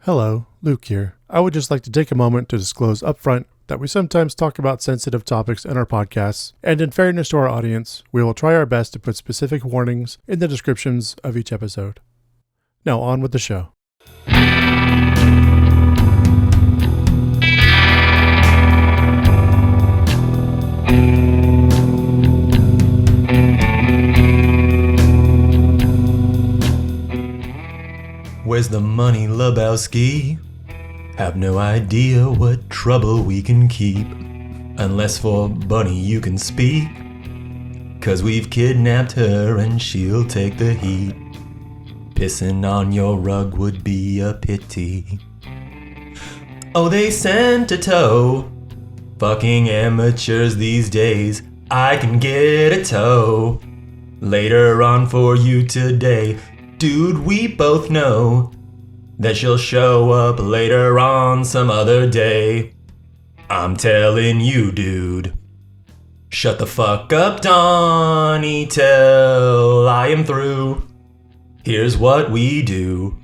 Hello, Luke here. I would just like to take a moment to disclose upfront that we sometimes talk about sensitive topics in our podcasts, and in fairness to our audience, we will try our best to put specific warnings in the descriptions of each episode. Now on with the show. Where's the money, Lebowski? Have no idea what trouble we can keep. Unless for Bunny you can speak. 'Cause we've kidnapped her and she'll take the heat. Pissing on your rug would be a pity. Oh, they sent a tow. Fucking amateurs these days. I can get a tow. Later on for you today. Dude, we both know that she'll show up later on some other day. I'm telling you, dude. Shut the fuck up, Donnie, till I am through. Here's what we do.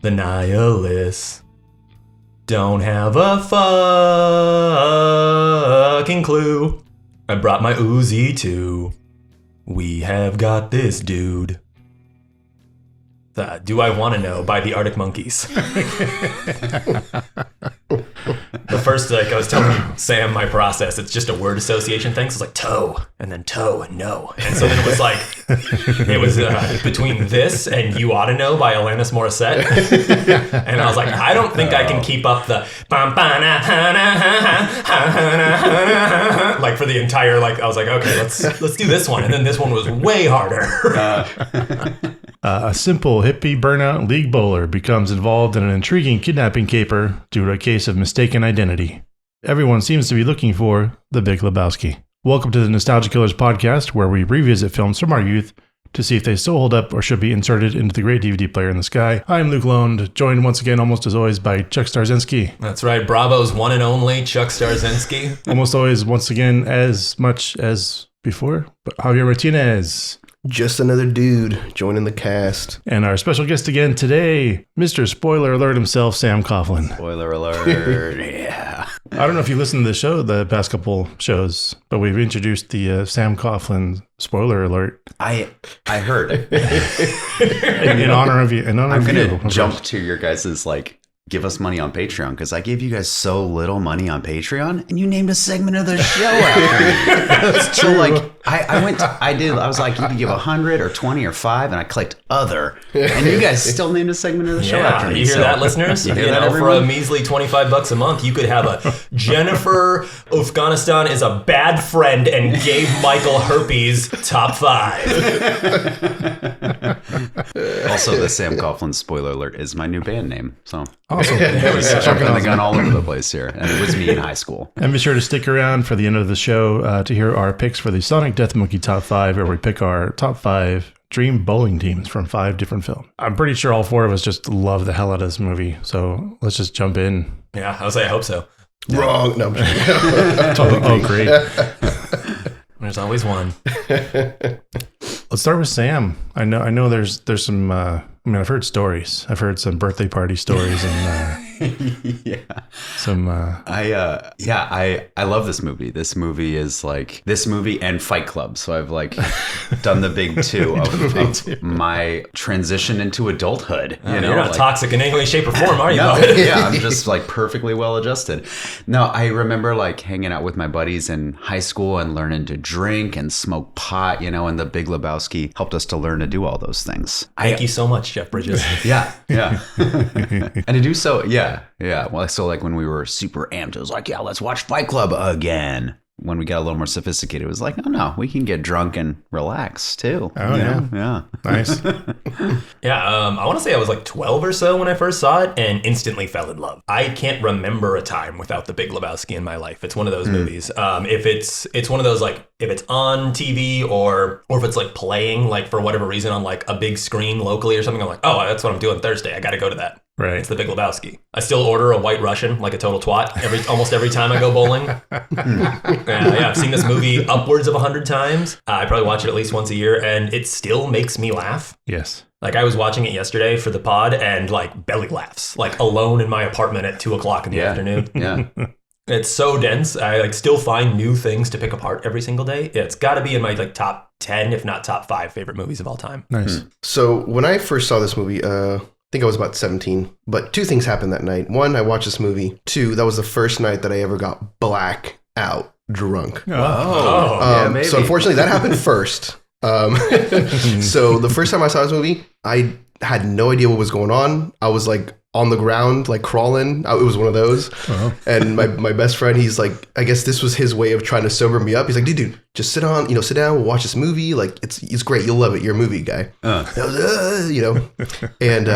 The Nihilists don't have a fucking clue. I brought my Uzi too. We have got this, dude. Do I Want to Know by the Arctic Monkeys. The first, I was telling Sam my process, it's just a word association thing. So it's like toe, and then toe, and no. And so then it was between this and You Ought to Know by Alanis Morissette. And I was like, I don't think I can keep up the like for the entire, I was like, okay, let's do this one. And then this one was way harder. A simple hippie burnout league bowler becomes involved in an intriguing kidnapping caper due to a case of mistaken identity. Everyone seems to be looking for the Big Lebowski. Welcome to the Nostalgia Killers podcast, where we revisit films from our youth to see if they still hold up or should be inserted into the great DVD player in the sky. I'm Luke Lone, joined once again, almost as always, by Chuck Starzinski. That's right, Bravo's one and only Chuck Starzinski. Almost always, once again, as much as before, but Javier Martinez. Just another dude joining the cast. And our special guest again today, Mr. Spoiler Alert himself, Sam Coughlin. Spoiler alert, yeah. I don't know if you listened to the show, the past couple shows, but we've introduced the Sam Coughlin Spoiler Alert. I heard it. in honor of you. I'm going to jump to your guys' give us money on Patreon, because I gave you guys so little money on Patreon, and you named a segment of the show after me. That's true. So I was like, you can give 100 or 20 or 5, and I clicked other, and you guys still named a segment of the show after me. You hear that, listeners? You hear that, for a measly $25 a month, you could have a Jennifer Afghanistan is a bad friend and gave Michael herpes top 5. Also, the Sam Coughlin Spoiler Alert is my new band name, so. Awesome. Jumping the gun all over the place here. And it was me in high school. And be sure to stick around for the end of the show to hear our picks for the Sonic Death Monkey Top 5, where we pick our top 5 dream bowling teams from 5 different films. I'm pretty sure all 4 of us just love the hell out of this movie. So let's just jump in. Yeah, I hope so. Wrong. No, I'm oh, great. There's always one. Let's start with Sam. I know there's some I've heard stories. I've heard some birthday party stories and yeah. Some I love this movie. This movie is this movie and Fight Club. So I've done the big two of my transition into adulthood. You're not toxic in any way, shape, or form, are you? No, yeah, I'm just perfectly well adjusted. No, I remember hanging out with my buddies in high school and learning to drink and smoke pot, and the Big Lebowski helped us to learn to do all those things. Thank you so much, Jeff Bridges. Yeah. And to do so, yeah. Well, so when we were super amped, it was let's watch Fight Club again. When we got a little more sophisticated, it was no, we can get drunk and relax too. Oh, yeah. Nice. Yeah, I want to say I was 12 or so when I first saw it and instantly fell in love. I can't remember a time without the Big Lebowski in my life. It's one of those movies. If it's one of those, if it's on TV or if it's playing for whatever reason on a big screen locally or something, I'm oh, that's what I'm doing Thursday. I got to go to that. Right. It's the Big Lebowski. I still order a White Russian like a total twat almost every time I go bowling. Yeah, I've seen this movie upwards of 100 times. I probably watch it at least once a year, and it still makes me laugh. Yes. Like I was watching it yesterday for the pod and like belly laughs, like alone in my apartment at 2:00 in the afternoon. Yeah. It's so dense. I like still find new things to pick apart every single day. It's got to be in my like top 10, if not top 5 favorite movies of all time. Nice. So when I first saw this movie, I think I was about 17, but 2 things happened that night. 1, I watched this movie. 2, that was the first night that I ever got black out drunk. Yeah, maybe. So unfortunately that happened first. So the first time I saw this movie, I had no idea what was going on. I was like on the ground, like crawling. It was one of those. Uh-huh. And my best friend, he's like, I guess this was his way of trying to sober me up. He's like, dude, just sit down, we'll watch this movie. Like it's great. You'll love it. You're a movie guy. I was, and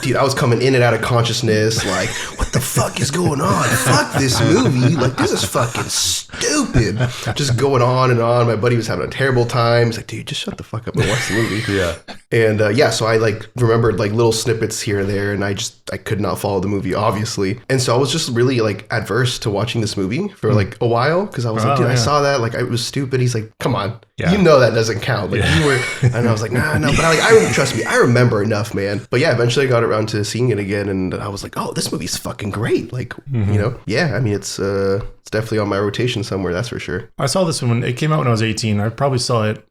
dude, I was coming in and out of consciousness. Like, what the fuck is going on? Fuck this movie. Like, this is fucking stupid. Just going on and on. My buddy was having a terrible time. He's like, dude, just shut the fuck up and watch the movie. Yeah. And so I like remembered like little snippets here and there, and I could not follow the movie, obviously. And so I was just really like adverse to watching this movie for like a while, because I was like, dude, I saw that, like it was stupid. He's like, come on, you know that doesn't count. Like you were, and I was like, no, but trust me, I remember enough, man. But yeah, eventually I got around to seeing it again, and I was like, oh, this movie's fucking great. Like, I mean, it's definitely on my rotation somewhere, that's for sure. I saw this when it came out when I was 18. I probably saw it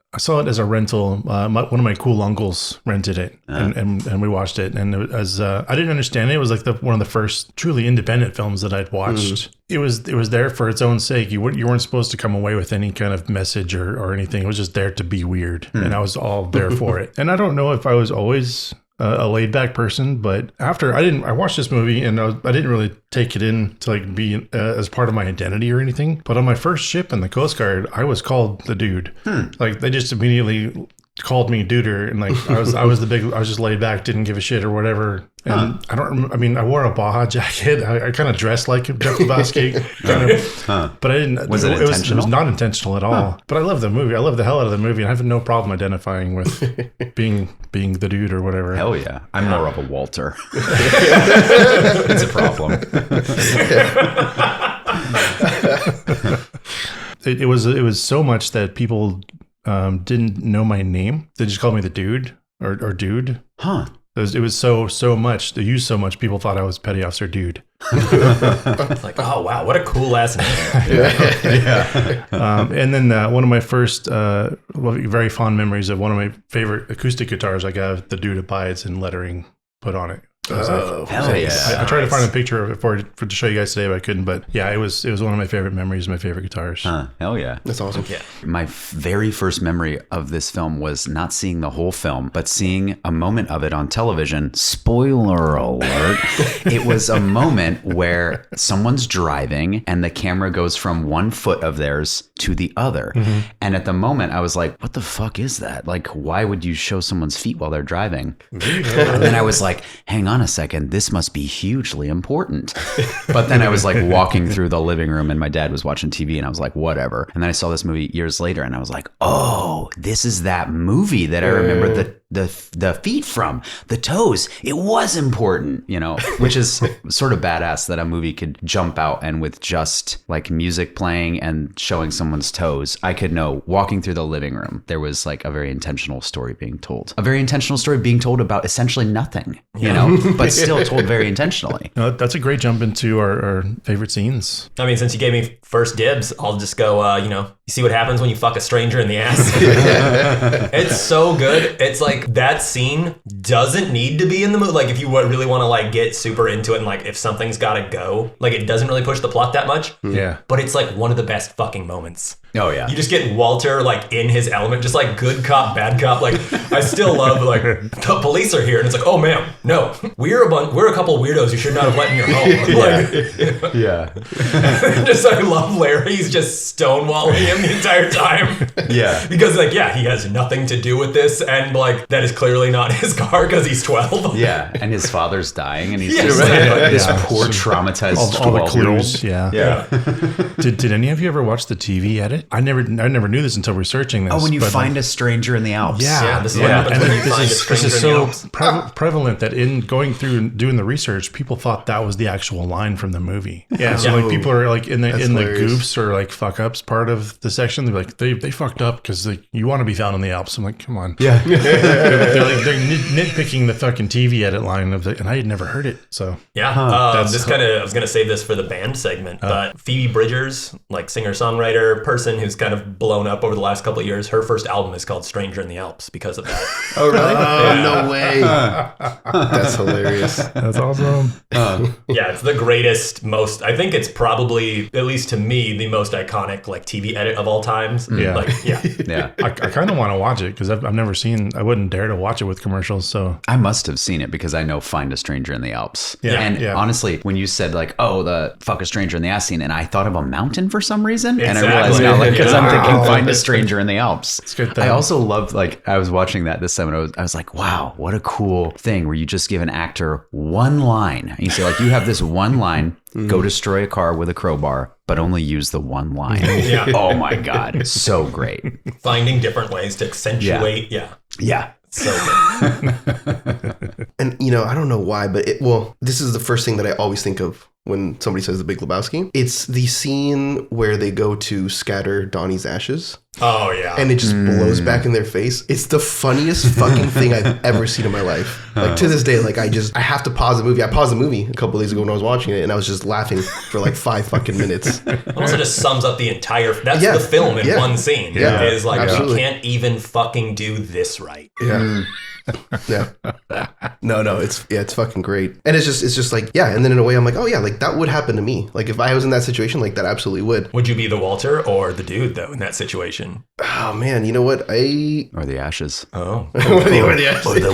as a rental. One of my cool uncles rented it, and we watched it. And it was, I didn't understand it. It was like one of the first truly independent films that I'd watched. It was there for its own sake. You weren't supposed to come away with any kind of message or anything. It was just there to be weird, and I was all there for it. And I don't know if I was always a laid back person, but after I watched this movie, and I didn't really take it in to like be as part of my identity or anything. But on my first ship in the Coast Guard, I was called the dude. Like they just immediately called me duder, and like I was just laid back, didn't give a shit or whatever. And I wore a Baja jacket. I kind of dressed like Jeff Lebowski, but I didn't. Was it intentional? It was not intentional at all. But I love the movie. I love the hell out of the movie, and I have no problem identifying with being the dude or whatever. Hell yeah, I'm more of a Walter. It's a problem. It was so much that people didn't know my name. They just called me the dude or dude. Huh. It was so much. They used so much. People thought I was Petty Officer Dude. Like, oh wow, what a cool ass name. Yeah. And then one of my first very fond memories of one of my favorite acoustic guitars I got, the Dude Abides, and lettering put on it. Hell yeah! I tried to find a picture of it to show you guys today, but I couldn't. But yeah, it was one of my favorite memories, my favorite guitars. Hell yeah! That's awesome. Yeah. My very first memory of this film was not seeing the whole film, but seeing a moment of it on television. Spoiler alert! It was a moment where someone's driving and the camera goes from one foot of theirs to the other. And at the moment, I was like, "What the fuck is that? Like, why would you show someone's feet while they're driving?" And then I was like, "Hang on a second, this must be hugely important." But then I was like walking through the living room, and my dad was watching TV, and I was like, whatever. And then I saw this movie years later, and I was like, oh, this is that movie that I remember the feet from, the toes. It was important, which is sort of badass that a movie could jump out, and with just like music playing and showing someone's toes, I could know walking through the living room, there was like a very intentional story being told. A very intentional story being told about essentially nothing, but still told very intentionally. No, that's a great jump into our favorite scenes. I mean, since you gave me first dibs, I'll just go, you see what happens when you fuck a stranger in the ass? It's so good. It's like that scene doesn't need to be in the movie. Like if you really want to like get super into it, and like if something's got to go, like it doesn't really push the plot that much. Yeah. But it's like one of the best fucking moments. Oh yeah. You just get Walter like in his element, just like good cop, bad cop. Like I still love like the police are here, and it's like, oh man, no, we're a couple weirdos you should not have let in your home. Yeah. Just I love Larry's just stonewalling him the entire time. Yeah. Because like, yeah, he has nothing to do with this, and like that is clearly not his car because he's 12. Yeah, and his father's dying, and he's Yeah, just right. like this poor traumatized all the 12-year-old. clues. Yeah. Did any of you ever watch the TV edit? I never knew this until researching this. Oh, when you but, find a stranger in the Alps. Yeah. This is what happens when you find a this stranger is in so the Alps. prevalent that in going through and doing the research, people thought that was the actual line from the movie. Yeah, so like people are like in the hilarious. goofs or like fuck ups part of the section. They're like they fucked up because like you want to be found in the Alps. I'm like, come on. Yeah. they're nitpicking the fucking TV edit line of the, and I had never heard it. So Yeah, I was gonna save this for the band segment, but Phoebe Bridgers, like singer-songwriter person who's kind of blown up over the last couple of years, her first album is called "Stranger in the Alps" because of that. Oh, really? No way. That's hilarious. that's awesome. Yeah, it's the greatest, most. I think it's probably, at least to me, the most iconic like TV edit of all times. Yeah. Yeah. I kind of want to watch it because I've never seen. I wouldn't dare to watch it with commercials. So I must have seen it because I know Find a Stranger in the Alps. Yeah, And yeah. honestly, when you said like, oh, the fuck a stranger in the ass scene, and I thought of a mountain for some reason. And I realized now, like, because I'm thinking Find a Stranger in the Alps. It's a good thing. I also loved, like, I was watching that this time and I was like, wow, what a cool thing where you just give an actor one line. And you say, like, you have this one line, go destroy a car with a crowbar, but only use the one line. Yeah. Oh my God. So great. Finding different ways to accentuate. Yeah. So good. And, I don't know why, but this is the first thing that I always think of when somebody says the Big Lebowski. It's the scene where they go to scatter Donnie's ashes. Oh, yeah. And it just blows back in their face. It's the funniest fucking thing I've ever seen in my life. Like to this day, like I have to pause the movie. I paused the movie a couple of days ago when I was watching it, and I was just laughing for like 5 fucking minutes. It also just sums up the entire. That's Yeah. the film in Yeah. one scene. Yeah. It is like Absolutely. you can't even fucking do this right. Yeah. Yeah. No, it's fucking great. And it's just like, yeah, and then in a way I'm like, oh yeah, like that would happen to me. Like if I was in that situation, like that absolutely would. Would you be the Walter or the dude though in that situation? Oh man, you know what? Or the ashes. Oh, or the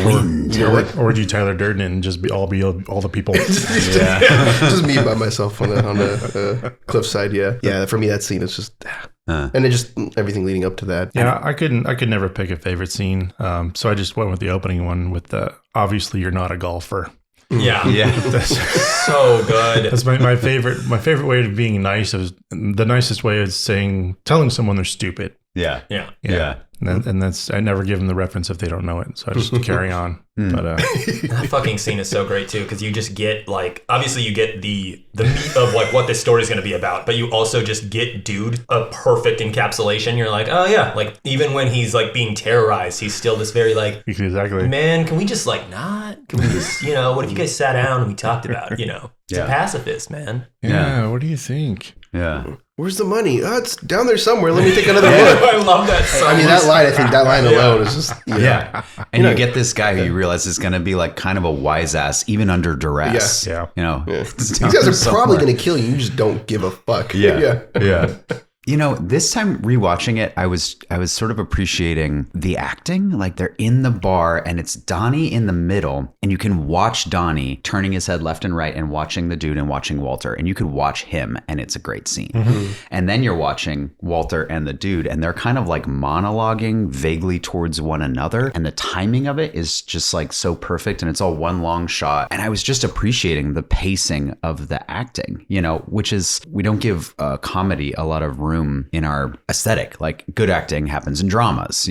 wind. or would you Tyler Durden and just be all the people? just me by myself on the cliffside. Yeah. For me, that scene is just, and it just everything leading up to that. Yeah, I could never pick a favorite scene. So I just went with the opening one with the obviously you're not a golfer. yeah. That's So good. that's my favorite. My favorite way of being nice is the nicest way is telling someone they're stupid. Yeah. Yeah. And that's I never give them the reference if they don't know it, so I just carry on. But That fucking scene is so great too, because you just get like, obviously you get the meat of like what this story is going to be about, but you also just get dude a perfect encapsulation. You're like, oh yeah, like even when he's like being terrorized, he's still this very like, exactly. man, can we just like not? Can we just, what if you guys sat down and we talked about, it's a pacifist, man. Yeah. What do you think? Yeah. Where's the money? Oh, it's down there somewhere. Let me take another look. I love that so I mean, much. that line, I think that line alone is just, Yeah. And you get this guy who you realize is going to be like kind of a wise ass, even under duress. Yeah. These guys are probably going to kill you. You just don't give a fuck. Yeah. This time rewatching it, I was sort of appreciating the acting. Like they're in the bar and it's Donnie in the middle, and you can watch Donnie turning his head left and right and watching the dude and watching Walter, and you could watch him, and it's a great scene. Mm-hmm. And then you're watching Walter and the dude, and they're kind of like monologuing vaguely towards one another, and the timing of it is just like so perfect, and it's all one long shot. And I was just appreciating the pacing of the acting, which is, we don't give comedy a lot of room in our aesthetic. Like good acting happens in dramas,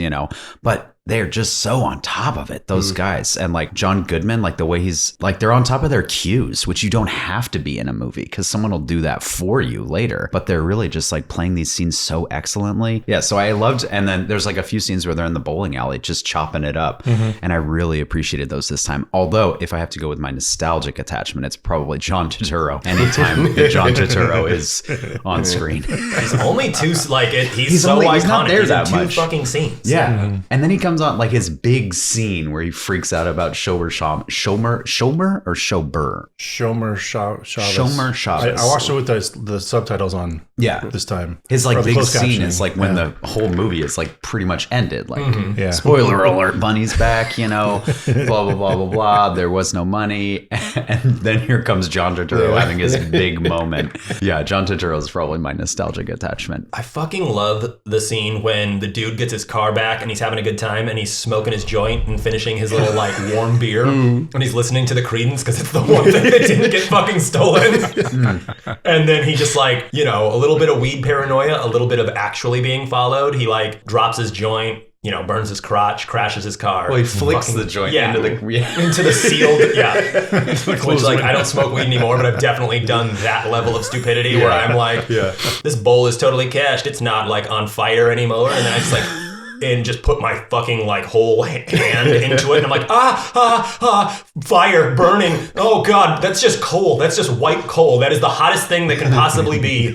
but they're just so on top of it, those guys. And like John Goodman, like the way he's like, they're on top of their cues, which you don't have to be in a movie because someone will do that for you later. But they're really just like playing these scenes so excellently. Yeah. So I loved, and then there's like a few scenes where they're in the bowling alley just chopping it up. And I really appreciated those this time. Although if I have to go with my nostalgic attachment, it's probably John Turturro. Anytime that John Turturro is on screen. He's only two, like he's so iconic. He's not there that in two much. fucking scenes. Yeah. And then he comes on like his big scene where he freaks out about Shomer or Shober? Shomer Shabbos. Shomer Shabbos. I watched it with the subtitles on. Yeah. This time. His like Or the big closed scene captioning. is like when the whole movie is like pretty much ended. Like Yeah. spoiler alert, Bunny's back, blah, blah, blah, blah, blah. There was no money. And then here comes John Turturro having his big moment. Yeah, John Turturro is probably my nostalgic attachment. I fucking love the scene when the dude gets his car back and he's having a good time time and he's smoking his joint and finishing his little like warm beer and he's listening to the Creedence because it's the one thing that didn't get fucking stolen. And then he just like, you know, a little bit of weed paranoia, a little bit of actually being followed. He like drops his joint, you know, burns his crotch, crashes his car. Well, he flicks the joint into the sealed, Which, like, I don't smoke weed anymore, but I've definitely done that level of stupidity where I'm like, this bowl is totally cashed. It's not, like, on fire anymore. And then I just, like, and just put my fucking, like, whole hand into it. And I'm like, fire, burning. Oh, God, that's just coal. That's just white coal. That is the hottest thing that can possibly be.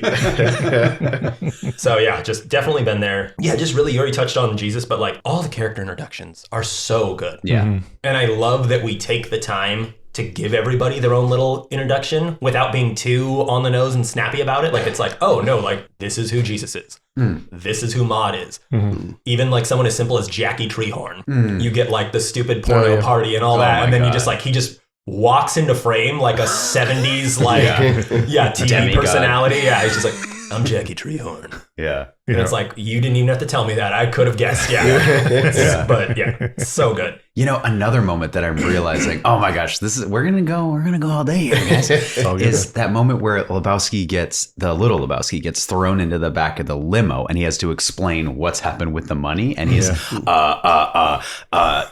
So, yeah, just definitely been there. Yeah, just really, you already touched on Jesus, but, like, all the character introductions are so good. Yeah. And I love that we take the time to give everybody their own little introduction without being too on the nose and snappy about it. Like, it's like, oh, no, like, this is who Jesus is. This is who Maud is. Even like someone as simple as Jackie Treehorn. You get like the stupid porno party and all that. And then you just like, he just walks into frame like a 70s like, TV Demigod. Personality. Yeah, he's just like, I'm Jackie Treehorn. Yeah. And it's like, you didn't even have to tell me that. I could have guessed. Yeah. But yeah, so good. You know, another moment that I'm realizing, oh my gosh, we're gonna go all day here, guys. Is that moment where the little Lebowski gets thrown into the back of the limo and he has to explain what's happened with the money, and he's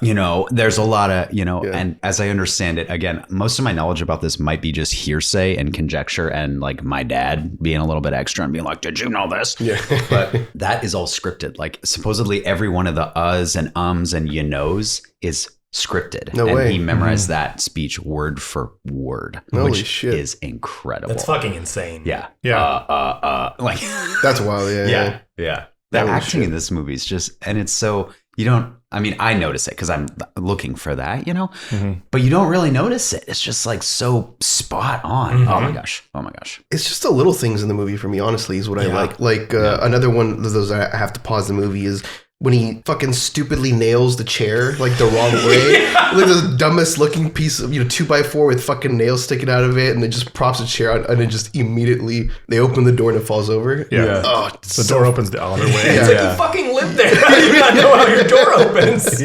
you know, there's a lot of, you know, and as I understand it, again, most of my knowledge about this might be just hearsay and conjecture and like my dad being a little bit extra and being like, did you know this? Yeah. But that is all scripted. Like supposedly every one of the uhs and ums and you knows is scripted. No and way. He memorized that speech word for word, Holy which shit. is incredible. That's fucking insane. Yeah. Like that's wild. Yeah. The Holy acting shit. in this movie is just, and it's so, you don't, I mean, I notice it because I'm looking for that, you know, but you don't really notice it. It's just like so spot on. Oh my gosh. It's just the little things in the movie for me, honestly, is what I like. Like another one of those I have to pause the movie is when he fucking stupidly nails the chair like the wrong way. Like the dumbest looking piece of 2x4 with fucking nails sticking out of it, and it just props the chair out, and it just immediately they open the door and it falls over. Oh, The door opens the other way. It's like you fucking live there. How do you not know how your door opens?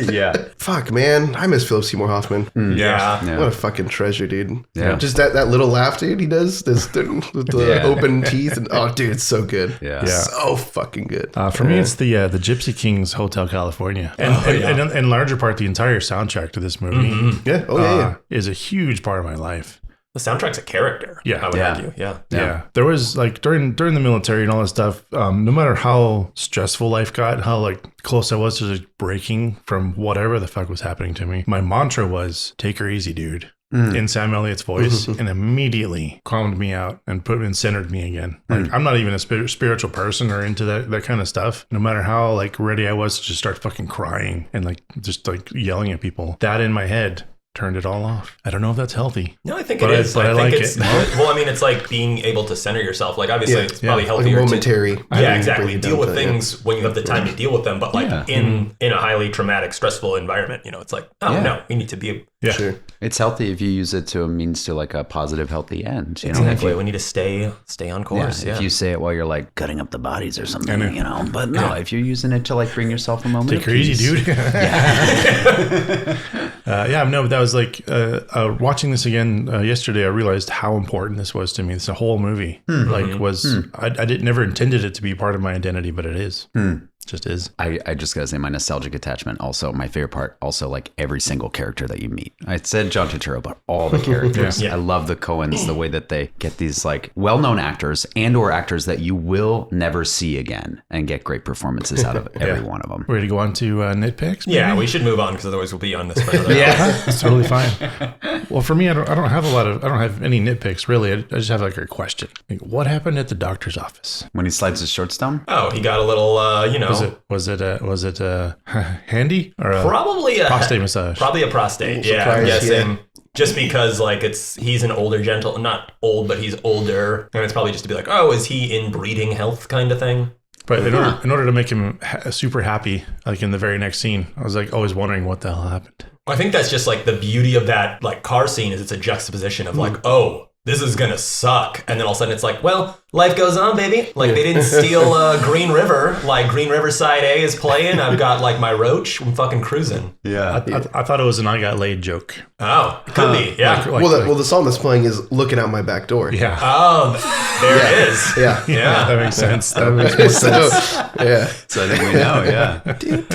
Fuck, man, I miss Philip Seymour Hoffman. What a fucking treasure, dude. Just that little laugh, dude. He does this with the open teeth, and oh, dude, it's so good. So fucking good. For me, it's the Gypsy Kings Hotel California, and in larger part, the entire soundtrack to this movie. Is a huge part of my life. The soundtrack's a character. I would argue. Yeah. There was like during the military and all that stuff. No matter how stressful life got, how like close I was to just breaking from whatever the fuck was happening to me, my mantra was "Take her easy, dude." In Sam Elliott's voice, and immediately calmed me out and centered me again. Like I'm not even a spiritual person or into that kind of stuff. No matter how like ready I was to just start fucking crying and like just like yelling at people, that in my head turned it all off. I don't know if that's healthy. No, I think it is. But I think like it's it. Well, I mean, it's like being able to center yourself. Like obviously, it's probably healthier. Like momentary. Exactly. Deal with things when you have the time to deal with them. But like in a highly traumatic, stressful environment, it's like, no, we need to be. Sure. It's healthy if you use it to a means to like a positive, healthy end. You know? Exactly. We need to stay on course. If you say it while you're like cutting up the bodies or something, But no, if you're using it to like bring yourself a moment Take her easy, dude. But that was like watching this again yesterday. I realized how important this was to me. It's a whole movie. I never intended it to be part of my identity, but it is. Just is. I just gotta say my nostalgic attachment. Also, my favorite part. Also, like every single character that you meet. I said John Turturro, but all the characters. I love the Coens. The way that they get these like well-known actors and/or actors that you will never see again, and get great performances out of every one of them. Ready to go on to nitpicks? Maybe? Yeah, we should move on because otherwise we'll be on this for another hour. It's totally fine. Well, for me, I don't have any nitpicks really. I just have like a question. Like, what happened at the doctor's office when he slides his shorts down? Oh, he got a little, Was it handy or probably a prostate massage? Probably a prostate. Yeah, I'm guessing. Just because like he's an older not old, but he's older, and it's probably just to be like, oh, is he in breeding health kind of thing? But in order to make him super happy, like in the very next scene, I was like always wondering what the hell happened. I think that's just like the beauty of that like car scene is it's a juxtaposition of like, oh, this is gonna suck, and then all of a sudden it's like, well, life goes on, baby. Like, they didn't steal Green River. Like, Green River Side A is playing. I've got, like, my roach. I'm fucking cruising. Yeah. I thought it was an I got laid joke. Oh, it could be. Yeah. Well, the song that's playing is "Looking Out My Back Door." Yeah. Oh, there it is. Yeah. Yeah. That makes sense. That makes more sense. Yeah. So I think we know, yeah.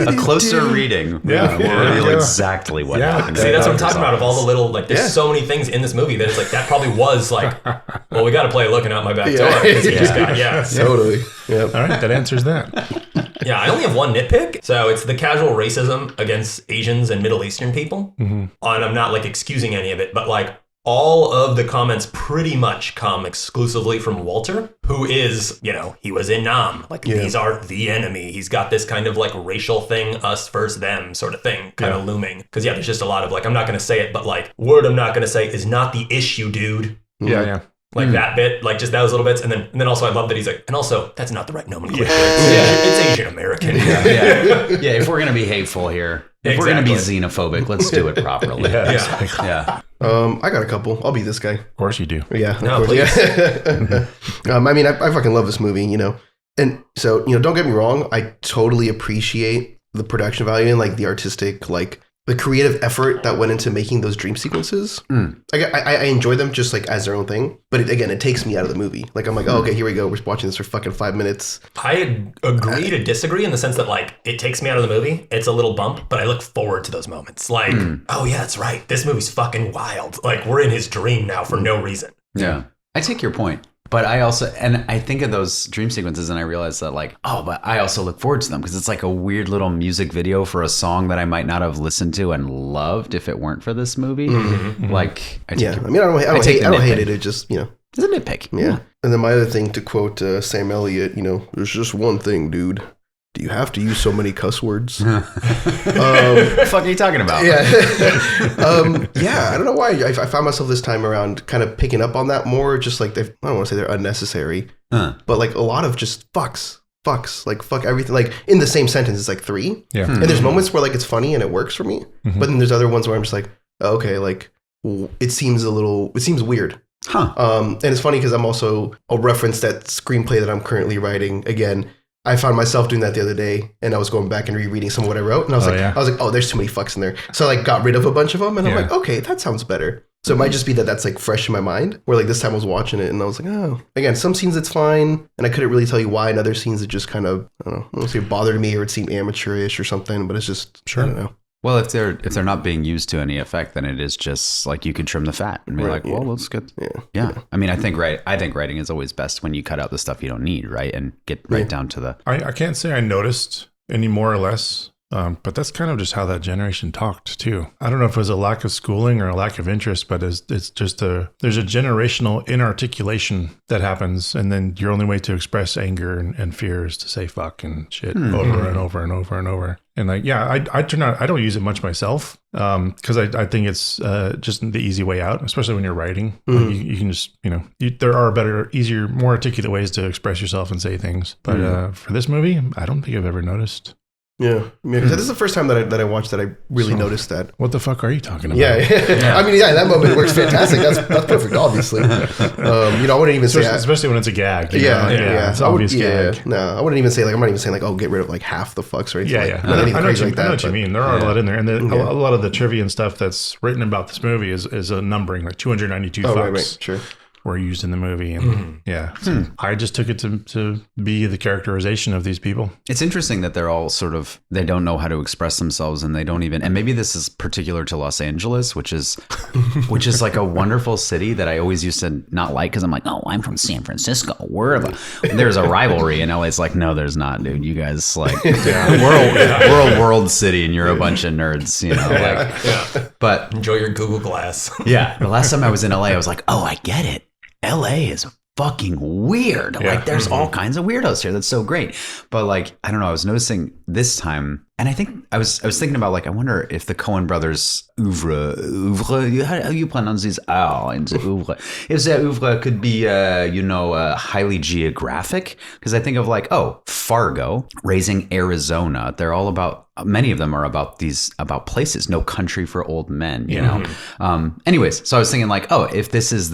A closer reading. Yeah. Will reveal exactly what happened. See, that's what I'm talking about. Of all the little, like, there's so many things in this movie that it's like, that probably was like, well, we got to play Looking Out My Back Door. 'Cause he just got, Totally. Yep. All right, that answers that. Yeah, I only have one nitpick. So it's the casual racism against Asians and Middle Eastern people. And I'm not like excusing any of it, but like all of the comments pretty much come exclusively from Walter, who is, you know, he was in Nam. Like, these are the enemy. He's got this kind of like racial thing, us versus them sort of thing kind of looming. Because there's just a lot of like, I'm not going to say it, but like, word I'm not going to say is not the issue, dude. Yeah. Like that bit, like just those little bits. And then also I love that he's like, and also that's not the right nomenclature. It's Asian American. Yeah, if we're going to be hateful here, if we're going to be xenophobic, let's do it properly. Yeah. I got a couple. I'll be this guy. Of course you do. Yeah. No, of course. please. Yeah. I mean, I fucking love this movie, you know. And so, you know, don't get me wrong. I totally appreciate the production value and like the artistic, like the creative effort that went into making those dream sequences. I enjoy them just like as their own thing. But it takes me out of the movie. Like, I'm like, oh, okay, here we go. We're watching this for fucking 5 minutes. I agree to disagree in the sense that like it takes me out of the movie. It's a little bump, but I look forward to those moments. Like, oh yeah, that's right. This movie's fucking wild. Like, we're in his dream now for no reason. Yeah. I take your point. But I also, and I think of those dream sequences and I realize that like, oh, but I also look forward to them because it's like a weird little music video for a song that I might not have listened to and loved if it weren't for this movie. Like, I don't hate it. It just, you know. It's a nitpick. Yeah. And then my other thing, to quote Sam Elliott, you know, there's just one thing, dude. Do you have to use so many cuss words? What the fuck are you talking about? Yeah. I don't know why. I found myself this time around kind of picking up on that more. Just like, I don't want to say they're unnecessary, but like a lot of just fucks, like fuck everything. Like in the same sentence, it's like 3. Yeah. And there's moments where like it's funny and it works for me. But then there's other ones where I'm just like, oh, okay, like it seems weird. And it's funny because I'll reference that screenplay that I'm currently writing again. I found myself doing that the other day, and I was going back and rereading some of what I wrote, and I was like, oh, there's too many fucks in there. So I like got rid of a bunch of them, and I'm like, okay, that sounds better. So it might just be that that's like fresh in my mind, where like this time I was watching it, and I was like, oh, again, some scenes it's fine, and I couldn't really tell you why, and other scenes it just kind of, I don't want to say it bothered me or it seemed amateurish or something, but it's just, I don't know. Well, if they're not being used to any effect, then it is just like you can trim the fat and be like, well, let's get. Yeah. I mean, I think writing is always best when you cut out the stuff you don't need, right, and get right down to the. I can't say I noticed any more or less, but that's kind of just how that generation talked too. I don't know if it was a lack of schooling or a lack of interest, but it's just there's a generational inarticulation that happens, and then your only way to express anger and fear is to say fuck and shit over and over and over and over. And like, yeah, I don't use it much myself because I think it's just the easy way out, especially when you're writing. Like you can just, you know, there are better, easier, more articulate ways to express yourself and say things. But for this movie, I don't think I've ever noticed. Yeah, because this is the first time that I watched that I really noticed that. What the fuck are you talking about? Yeah. I mean, in that moment it works fantastic. That's perfect, obviously. You know, I wouldn't even say, especially when it's a gag. Yeah, it's obvious gag. No, I wouldn't even say like, I'm not even saying like, oh, get rid of like half the fucks or anything. I know what you mean. There are a lot in there, and a lot of the trivia and stuff that's written about this movie is a numbering like 292 fucks. Right, sure. Were used in the movie, and so I just took it to be the characterization of these people. It's interesting that they're all sort of, they don't know how to express themselves, and they don't even, and maybe this is particular to Los Angeles, which is like a wonderful city that I always used to not like, because I'm like, oh, I'm from San Francisco. There's a rivalry, and LA's like, no, there's not, dude. You guys like, we're a world city, and you're a bunch of nerds, you know. But enjoy your Google Glass. The last time I was in LA, I was like, oh, I get it. LA is fucking weird. Like there's all kinds of weirdos here. That's so great. But like, I don't know, I was noticing this time And I think I was thinking about like, I wonder if the Coen brothers oeuvre, how you pronounce this R in the oeuvre, if their oeuvre could be, highly geographic. Because I think of like, Fargo, Raising Arizona. They're all about, many of them are about places, No Country for Old Men, you know? Anyways, so I was thinking like, if this is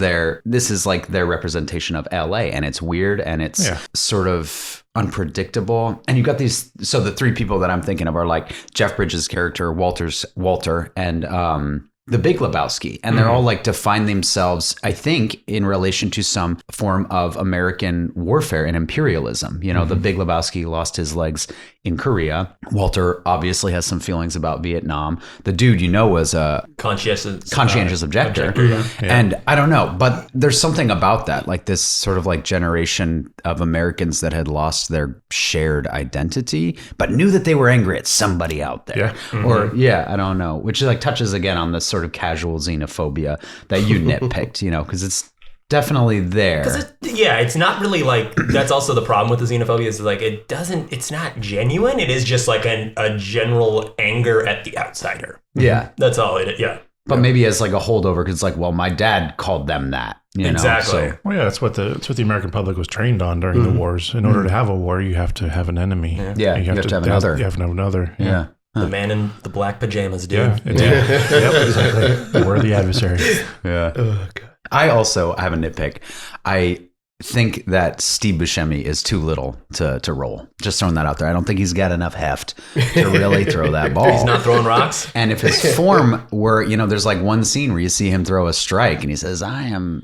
like their representation of LA, and it's weird and it's sort of unpredictable. And you got these, so the three people that I'm thinking of are like Jeff Bridges' character, Walter, and the Big Lebowski. And they're all like define themselves, I think, in relation to some form of American warfare and imperialism. You know, the Big Lebowski lost his legs in Korea. Walter obviously has some feelings about Vietnam. The dude, was a conscientious objector. And I don't know, but there's something about that, like this sort of like generation of Americans that had lost their shared identity, but knew that they were angry at somebody out there. Or I don't know, which like touches again on this sort of casual xenophobia that you nitpicked, because it's definitely there. It's not really like, that's also the problem with the xenophobia is like, it's not genuine. It is just like a general anger at the outsider. Yeah. That's all it is. Yeah. But maybe as like a holdover, because it's like, well, my dad called them that. Exactly. So, that's what the American public was trained on during the wars. In order to have a war, you have to have an enemy. Yeah. You have to have another. You have to have another. Yeah. The man in the black pajamas, dude. Yeah. Yep, exactly. We're the adversary. Yeah. Oh, God. I also have a nitpick. I think that Steve Buscemi is too little to roll. Just throwing that out there. I don't think he's got enough heft to really throw that ball. He's not throwing rocks. And if his form were, there's like one scene where you see him throw a strike and he says, I'm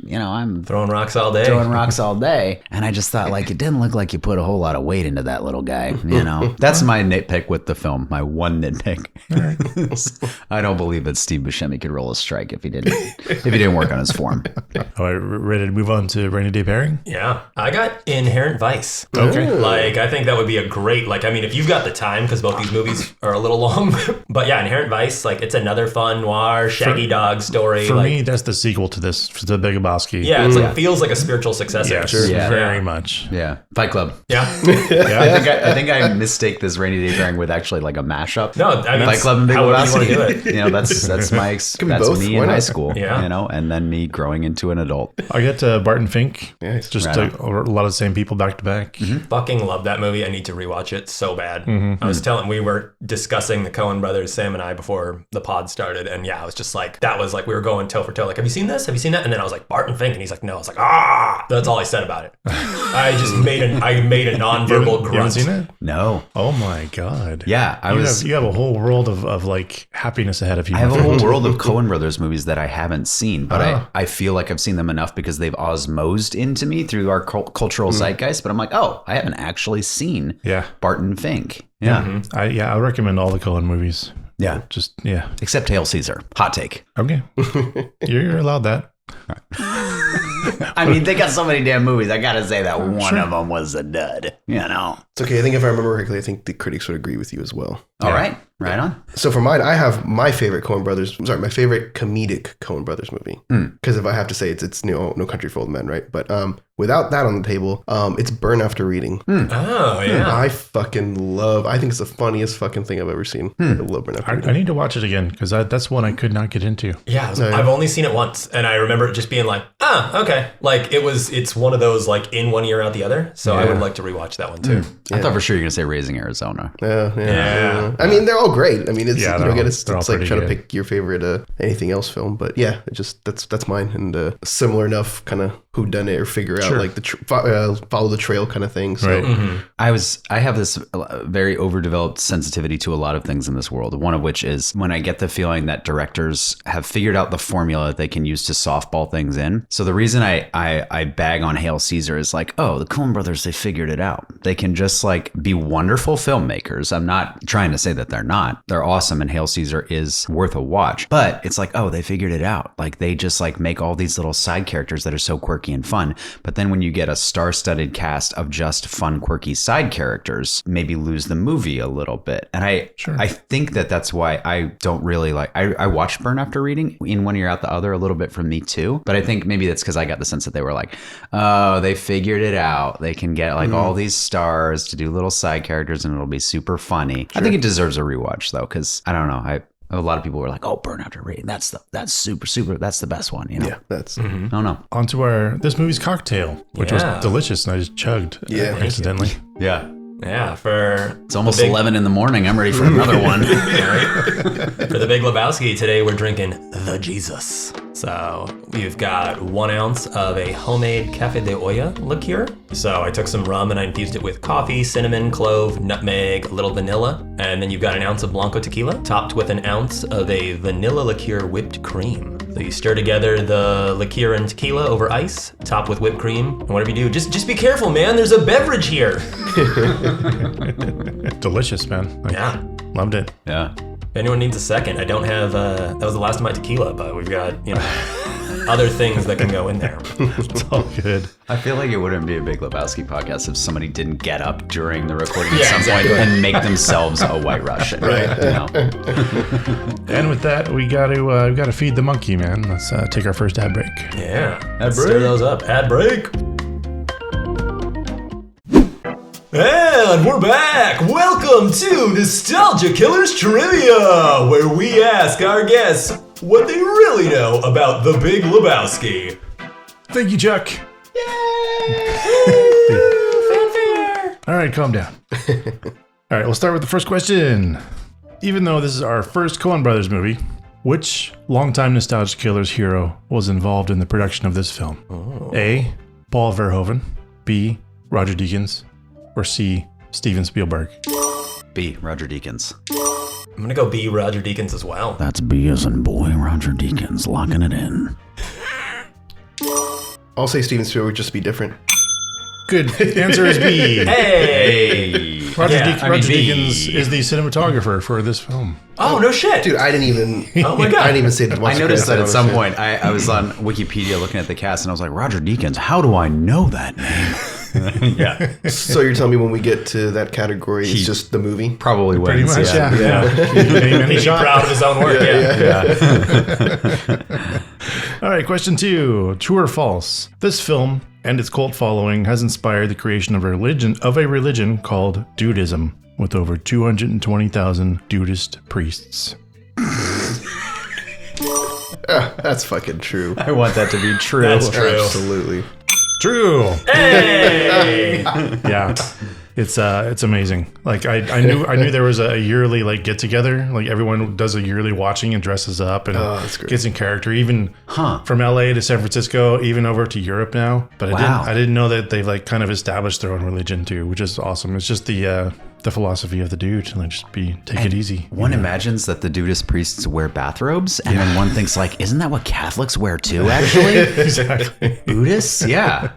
throwing rocks all day. And I just thought like, it didn't look like you put a whole lot of weight into that little guy. That's my nitpick with the film. My one nitpick. I don't believe that Steve Buscemi could roll a strike if he didn't work on his form. All right, ready to move on to Rainy Day Pairing? Yeah, I got Inherent Vice. Okay. Like, I think that would be a great, like, I mean, if you've got the time, because both these movies are a little long, but yeah, Inherent Vice, like, it's another fun noir, shaggy dog story. For me, that's the sequel to this, to the Big Lebowski. Yeah, it's like, feels like a spiritual successor. Yeah, sure. Very much. Yeah. Fight Club. Yeah. I think I mistake this Rainy Day Pairing with actually like a mashup. No, I mean, Fight Club and Big Lebowski. You want to do it. That's me in high school, and then me growing into an adult. I get Barton Fink. Yeah, just a lot of the same people back to back. Fucking love that movie. I need to rewatch it so bad. We were discussing the Coen brothers, Sam and I, before the pod started, and I was just like, that was like, we were going toe for toe. Like, have you seen this? Have you seen that? And then I was like, Barton Fink, and he's like, no. I was like, that's all I said about it. I just made a nonverbal grunt. You haven't seen it? No. Oh my God. Yeah, you have a whole world of like happiness ahead of you. I have a whole world of Coen brothers movies that I haven't seen, but I feel like I've seen them enough because they've osmosed into me through our cultural zeitgeist. But I'm like, I haven't actually seen Barton Fink. Yeah. I recommend all the Coen movies. Yeah. Except Hail Caesar. Hot take. Okay. You're allowed that. I mean, they got so many damn movies. I gotta say that one of them was a dud. It's okay. I think if I remember correctly, I think the critics would agree with you as well. All right. Right on. So for mine, I have my favorite my favorite comedic Coen Brothers movie. Because if I have to say it's No Country for Old Men, right? But without that on the table, it's Burn After Reading. Oh, yeah. I think it's the funniest fucking thing I've ever seen. I love Burn After Reading. I need to watch it again because that's one I could not get into. Yeah, I've only seen it once, and I remember it just being like, okay. Like, it's one of those, like, in one ear, out the other. So I would like to rewatch that one, too. I thought for sure you were going to say Raising Arizona. Yeah. I mean, they're all great. I mean, it's it's like trying to pick your favorite anything else film, but that's mine, and similar enough kind of whodunit or figure out like the follow the trail kind of thing. So I have this very overdeveloped sensitivity to a lot of things in this world. One of which is when I get the feeling that directors have figured out the formula that they can use to softball things in. So the reason I bag on Hail Caesar is like, the Coen brothers, they figured it out. They can just like be wonderful filmmakers. I'm not trying to say that they're not. They're awesome, and Hail Caesar is worth a watch. But it's like, they figured it out. Like, they just like make all these little side characters that are so quirky quirky and fun. But then when you get a star-studded cast of just fun, quirky side characters, maybe lose the movie a little bit. And I think that's why I don't really like. I watched Burn After Reading. In one ear out the other a little bit from me too. But I think maybe that's because I got the sense that they were like, oh, they figured it out. They can get like all these stars to do little side characters, and it'll be super funny. Sure. I think it deserves a rewatch though, because I don't know. A lot of people were like, "Oh, Burn After Reading, that's super. That's the best one." You know? Yeah, that's. I don't know. On to this movie's cocktail, which was delicious, and I just chugged accidentally. Yeah. It's almost 11 in the morning. I'm ready for another one. For the Big Lebowski, today we're drinking the Jesus. So we've got 1 ounce of a homemade Café de Hoya liqueur. So I took some rum and I infused it with coffee, cinnamon, clove, nutmeg, a little vanilla. And then you've got 1 ounce of Blanco Tequila, topped with 1 ounce of a vanilla liqueur whipped cream. So you stir together the liqueur and tequila over ice, top with whipped cream, and whatever you do, just be careful, man. There's a beverage here. Delicious, man. Loved it. Yeah. If anyone needs a second, I don't have, that was the last of my tequila, but we've got, other things that can go in there. It's all good. I feel like it wouldn't be a Big Lebowski podcast if somebody didn't get up during the recording at some point and make themselves a White Russian. Right. And with that, we got to feed the monkey, man. Let's take our first ad break. Yeah. Stir those up. Ad break. And we're back! Welcome to Nostalgia Killers Trivia, where we ask our guests what they really know about the Big Lebowski. Thank you, Chuck. Yay! Fanfare! All right, calm down. All right, we'll start with the first question. Even though this is our first Coen Brothers movie, which longtime Nostalgia Killers hero was involved in the production of this film? A. Paul Verhoeven. B. Roger Deakins. Or C. Steven Spielberg. B. Roger Deakins. I'm gonna go B. Roger Deakins as well. That's B as in boy, Roger Deakins, locking it in. I'll say Steven Spielberg just to be different. Good answer is B. Hey! Roger Deakins is the cinematographer for this film. Oh, no shit! Dude, I didn't even. Oh my god! I didn't even say the I noticed that at some point. I was on Wikipedia looking at the cast, and I was like, Roger Deakins, how do I know that name? Yeah. So you're telling me when we get to that category, it's just the movie? Probably Pretty wins. much, Yeah. He'd be proud of his own work, Yeah. All right, question 2. True or false? This film and its cult following has inspired the creation of a religion called Dudism, with over 220,000 Dudist priests. That's fucking true. I want that to be true. That's true. Absolutely. True. Hey! Yeah. It's amazing. Like I knew there was a yearly like get together. Like everyone does a yearly watching and dresses up and that's great. gets in character. Even from LA to San Francisco, even over to Europe now. But I didn't know that they've like kind of established their own religion too, which is awesome. It's just the philosophy of the dude, like just take it easy. One imagines that the Dudist priests wear bathrobes, and then one thinks like, isn't that what Catholics wear too? Actually, Exactly. Buddhists, yeah.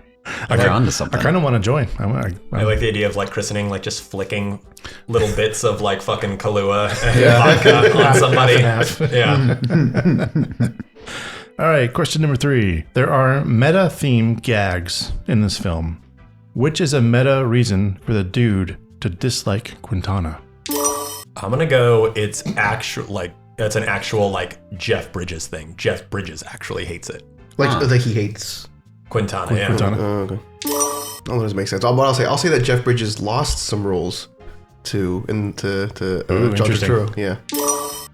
They're onto something. I kind of want to join. I like the idea of like christening, like just flicking little bits of like fucking Kahlua and vodka on somebody. Yeah. All right, question number 3. There are meta-theme gags in this film. Which is a meta reason for the dude to dislike Quintana? I'm gonna go. It's an actual like Jeff Bridges thing. Jeff Bridges actually hates it. Like he hates Quintana. Yeah. Quintana. Oh, okay. Oh, that doesn't make sense. I'll say that Jeff Bridges lost some roles to John interesting. Turturro. Yeah.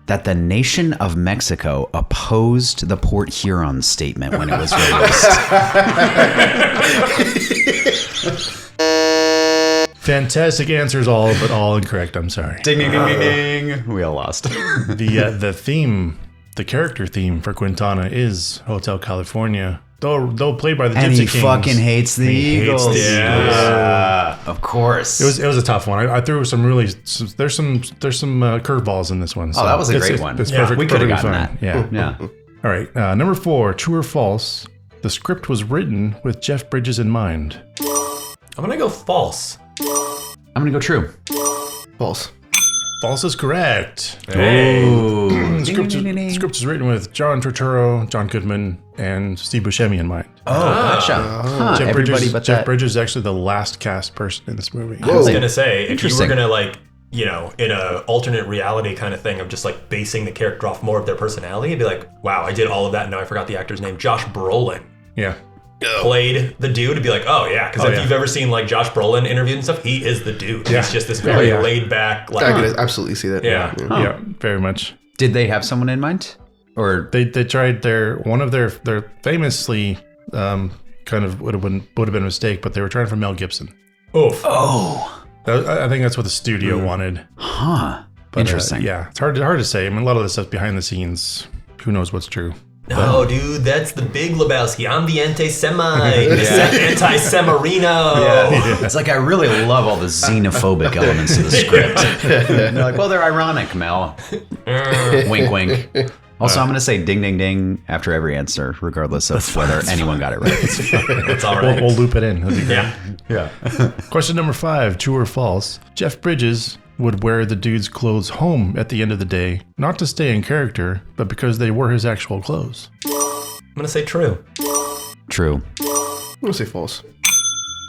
That the nation of Mexico opposed the Port Huron statement when it was released. Fantastic answers, but all incorrect. I'm sorry. Ding, ding, ding, ding, ding. We all lost. The theme, the character theme for Quintana is Hotel California. Though played by the Gypsy And he Kings. fucking hates the Eagles. Yeah, of course. It was a tough one. I threw some really. There's some curveballs in this one. Oh, that was a great one. It's Yeah, perfect. we could have perfectly gotten fine. that. Yeah. Yeah. All right. Number 4. True or false? The script was written with Jeff Bridges in mind. I'm gonna go false. I'm going to go true. False. False is correct. Hey. The script is written with John Turturro, John Goodman, and Steve Buscemi in mind. Oh, gotcha. Huh, Jeff Bridges is actually the last cast person in this movie. I was gonna say, if you were gonna like, you know, in a alternate reality kind of thing of just like basing the character off more of their personality, it'd be like, wow, I did all of that and now I forgot the actor's name. Josh Brolin. Yeah. Played the dude to be like, oh yeah, because if you've ever seen like Josh Brolin interviews and stuff, he is the dude. Yeah. He's just this very laid back. Like, I could absolutely see that. Yeah, very much. Did they have someone in mind? Or they tried one of their famously kind of would have been a mistake, but they were trying for Mel Gibson. Oof. Oh. I think that's what the studio wanted. Huh. But, Interesting. Yeah, it's hard to say. I mean, a lot of this stuff behind the scenes. Who knows what's true? No, dude, that's the big Lebowski. I'm the anti-Semite. Anti-Semarino. Yeah. It's like, I really love all the xenophobic elements of the script. They're like, well, they're ironic, Mel. Wink, wink. Also, I'm going to say ding, ding, ding after every answer, regardless of whether anyone got it right. It's all right. We'll loop it in. That'd be great. Yeah. Question number 5, true or false? Jeff Bridges would wear the dude's clothes home at the end of the day, not to stay in character, but because they were his actual clothes. I'm going to say true. True. I'm going to say false.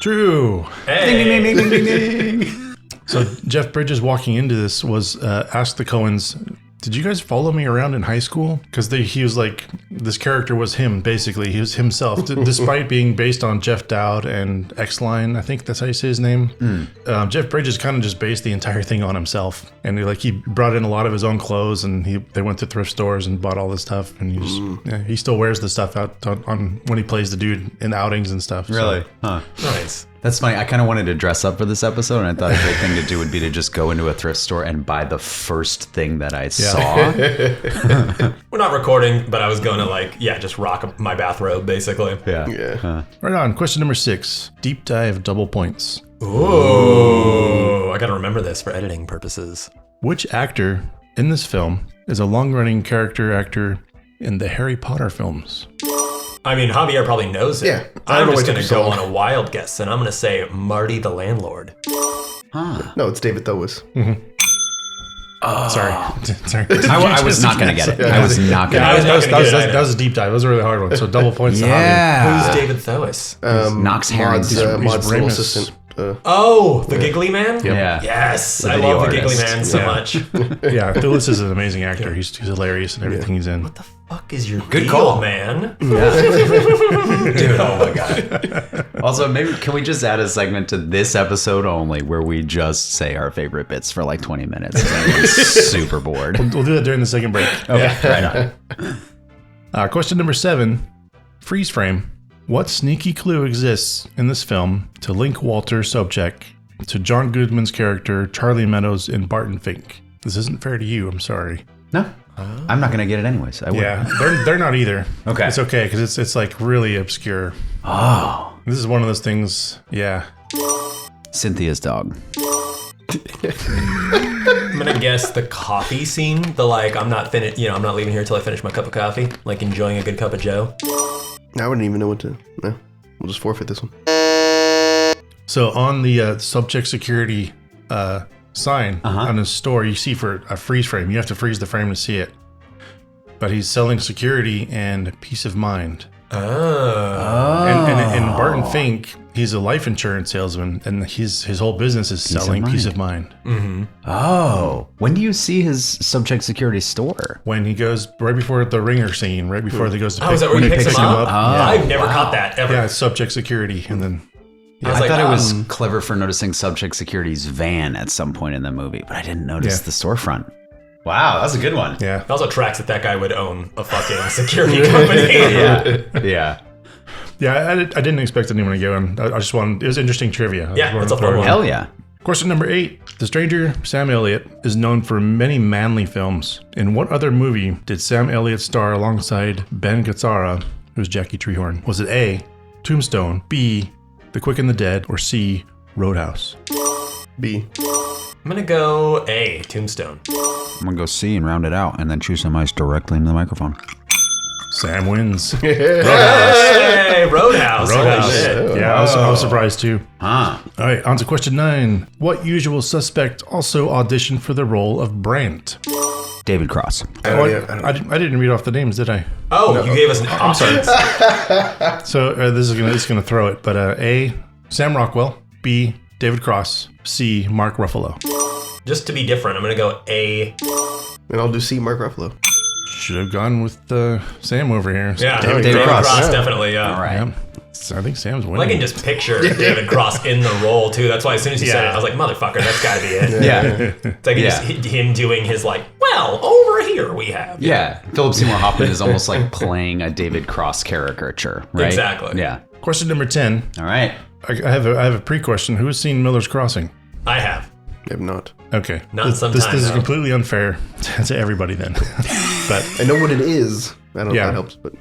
True. Hey. Ding, ding, ding, ding, ding, ding. So Jeff Bridges walking into this was asked the Coens, did you guys follow me around in high school? Because he was like, this character was him, basically. He was himself, despite being based on Jeff Dowd and X-Line. I think that's how you say his name. Jeff Bridges kind of just based the entire thing on himself. And he brought in a lot of his own clothes, and they went to thrift stores and bought all this stuff. And he still wears the stuff out on when he plays the dude in outings and stuff. Really? So. Huh. Nice. That's funny. I kind of wanted to dress up for this episode, and I thought a great thing to do would be to just go into a thrift store and buy the first thing that I saw. We're not recording, but I was going to just rock my bathrobe, basically. Yeah. Right on. Question number 6. Deep dive double points. Ooh. I got to remember this for editing purposes. Which actor in this film is a long-running character actor in the Harry Potter films? I mean, Javier probably knows it. Yeah. I'm just going to go on a wild guess, and I'm going to say Marty the landlord. Huh. No, it's David Thewlis. Sorry. I was not going to get it. I was not going to get it. That was a deep dive. That was a really hard one. So double points to Javier. Yeah. Who's David Thewis? Knox Herring's Maud's little Ramus. assistant. The Giggly Man? Yeah. Yes, The I video love the Giggly artist. Man so Yeah. much. Yeah, Thewlis is an amazing actor. He's hilarious in everything he's in. What the fuck is your Good deal, call. man? Dude, oh my God. Also, maybe can we just add a segment to this episode only where we just say our favorite bits for like 20 minutes? I'm super bored. We'll do that during the second break. Okay, right on. Question number 7. Freeze frame. What sneaky clue exists in this film to link Walter Sobchak to John Goodman's character Charlie Meadows in Barton Fink? This isn't fair to you. I'm sorry. No, I'm not going to get it anyways. I would. Yeah, they're not either. Okay. It's okay because it's like really obscure. Oh, This is one of those things. Yeah. Cynthia's dog. I'm gonna guess the coffee scene. The I'm not leaving here until I finish my cup of coffee. Like enjoying a good cup of Joe. I wouldn't even know what to. No, we'll just forfeit this one. So on the Sobchak security sign on his store, you see for a freeze frame. You have to freeze the frame to see it. But he's selling security and peace of mind. Oh. And in Barton Fink, he's a life insurance salesman, and his whole business is selling peace of mind. Mm-hmm. Oh, when do you see his Sobchak security store? When he goes right before the ringer scene, right before he goes to Is that where he picks him up? Oh, I've never caught that ever. Yeah, it's Sobchak security, and then I thought it was clever for noticing Sobchak Security's van at some point in the movie, but I didn't notice the storefront. Wow, that's a good one. yeah. It also tracks that guy would own a fucking security company. Yeah. I didn't expect anyone to go in. I just wanted, it was interesting trivia. Yeah, it's a fun one. Hell yeah. Question number 8. The stranger, Sam Elliott, is known for many manly films. In what other movie did Sam Elliott star alongside Ben Gazzara, who's Jackie Treehorn? Was it A, Tombstone, B, The Quick and the Dead, or C, Roadhouse? B. I'm gonna go A, Tombstone. I'm going to go C and round it out and then chew some ice directly into the microphone. Sam wins. Hey, Roadhouse. Holy Roadhouse. shit. Yeah, I was surprised too. Huh. All right, on to question 9. What usual suspect also auditioned for the role of Brant? David Cross. I didn't read off the names, did I? Oh, no. You gave us an option. So this is gonna throw it, but A, Sam Rockwell, B, David Cross, C, Mark Ruffalo. Just to be different, I'm going to go A. And I'll do C, Mark Ruffalo. Should have gone with Sam over here. Yeah, David Cross. Definitely, yeah. All right. Yeah. I think Sam's winning. I can just picture David Cross in the role, too. That's why as soon as he said it, I was like, motherfucker, that's got to be it. Yeah. It's like just him doing his like, well, over here we have. Yeah. Philip Seymour Hoffman is almost like playing a David Cross caricature, right? Exactly. Yeah. Question number 10. All right. I have a pre-question. Who has seen Miller's Crossing? I have. I have not. Okay. Not sometimes. This is completely unfair to everybody then. But I know what it is. I don't know if that helps, but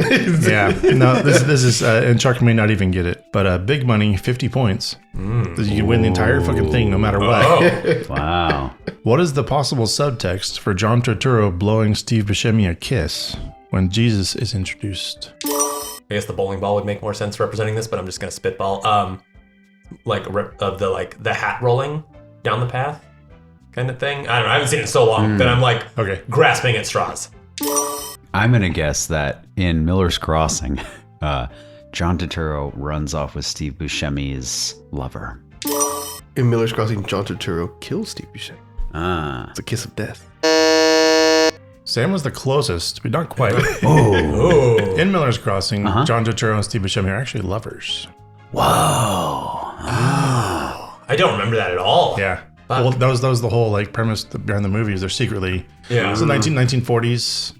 yeah. No, this is and Chuck may not even get it. But big money, 50 points. You can win the entire fucking thing no matter what. Oh. Wow. What is the possible subtext for John Turturro blowing Steve Buscemi a kiss when Jesus is introduced? I guess the bowling ball would make more sense representing this, but I'm just gonna spitball. The hat rolling down the path kind of thing. I don't know. I haven't seen it in so long that I'm like grasping at straws. I'm going to guess that in Miller's Crossing, John Turturro runs off with Steve Buscemi's lover. in Miller's Crossing, John Turturro kills Steve Buscemi. Ah. It's a kiss of death. Sam was the closest, but not quite. Oh. In Miller's Crossing, John Turturro and Steve Buscemi are actually lovers. Whoa. Oh. I don't remember that at all. Yeah. Well, that was the whole like premise behind the movie. Is they're secretly it's a 1940s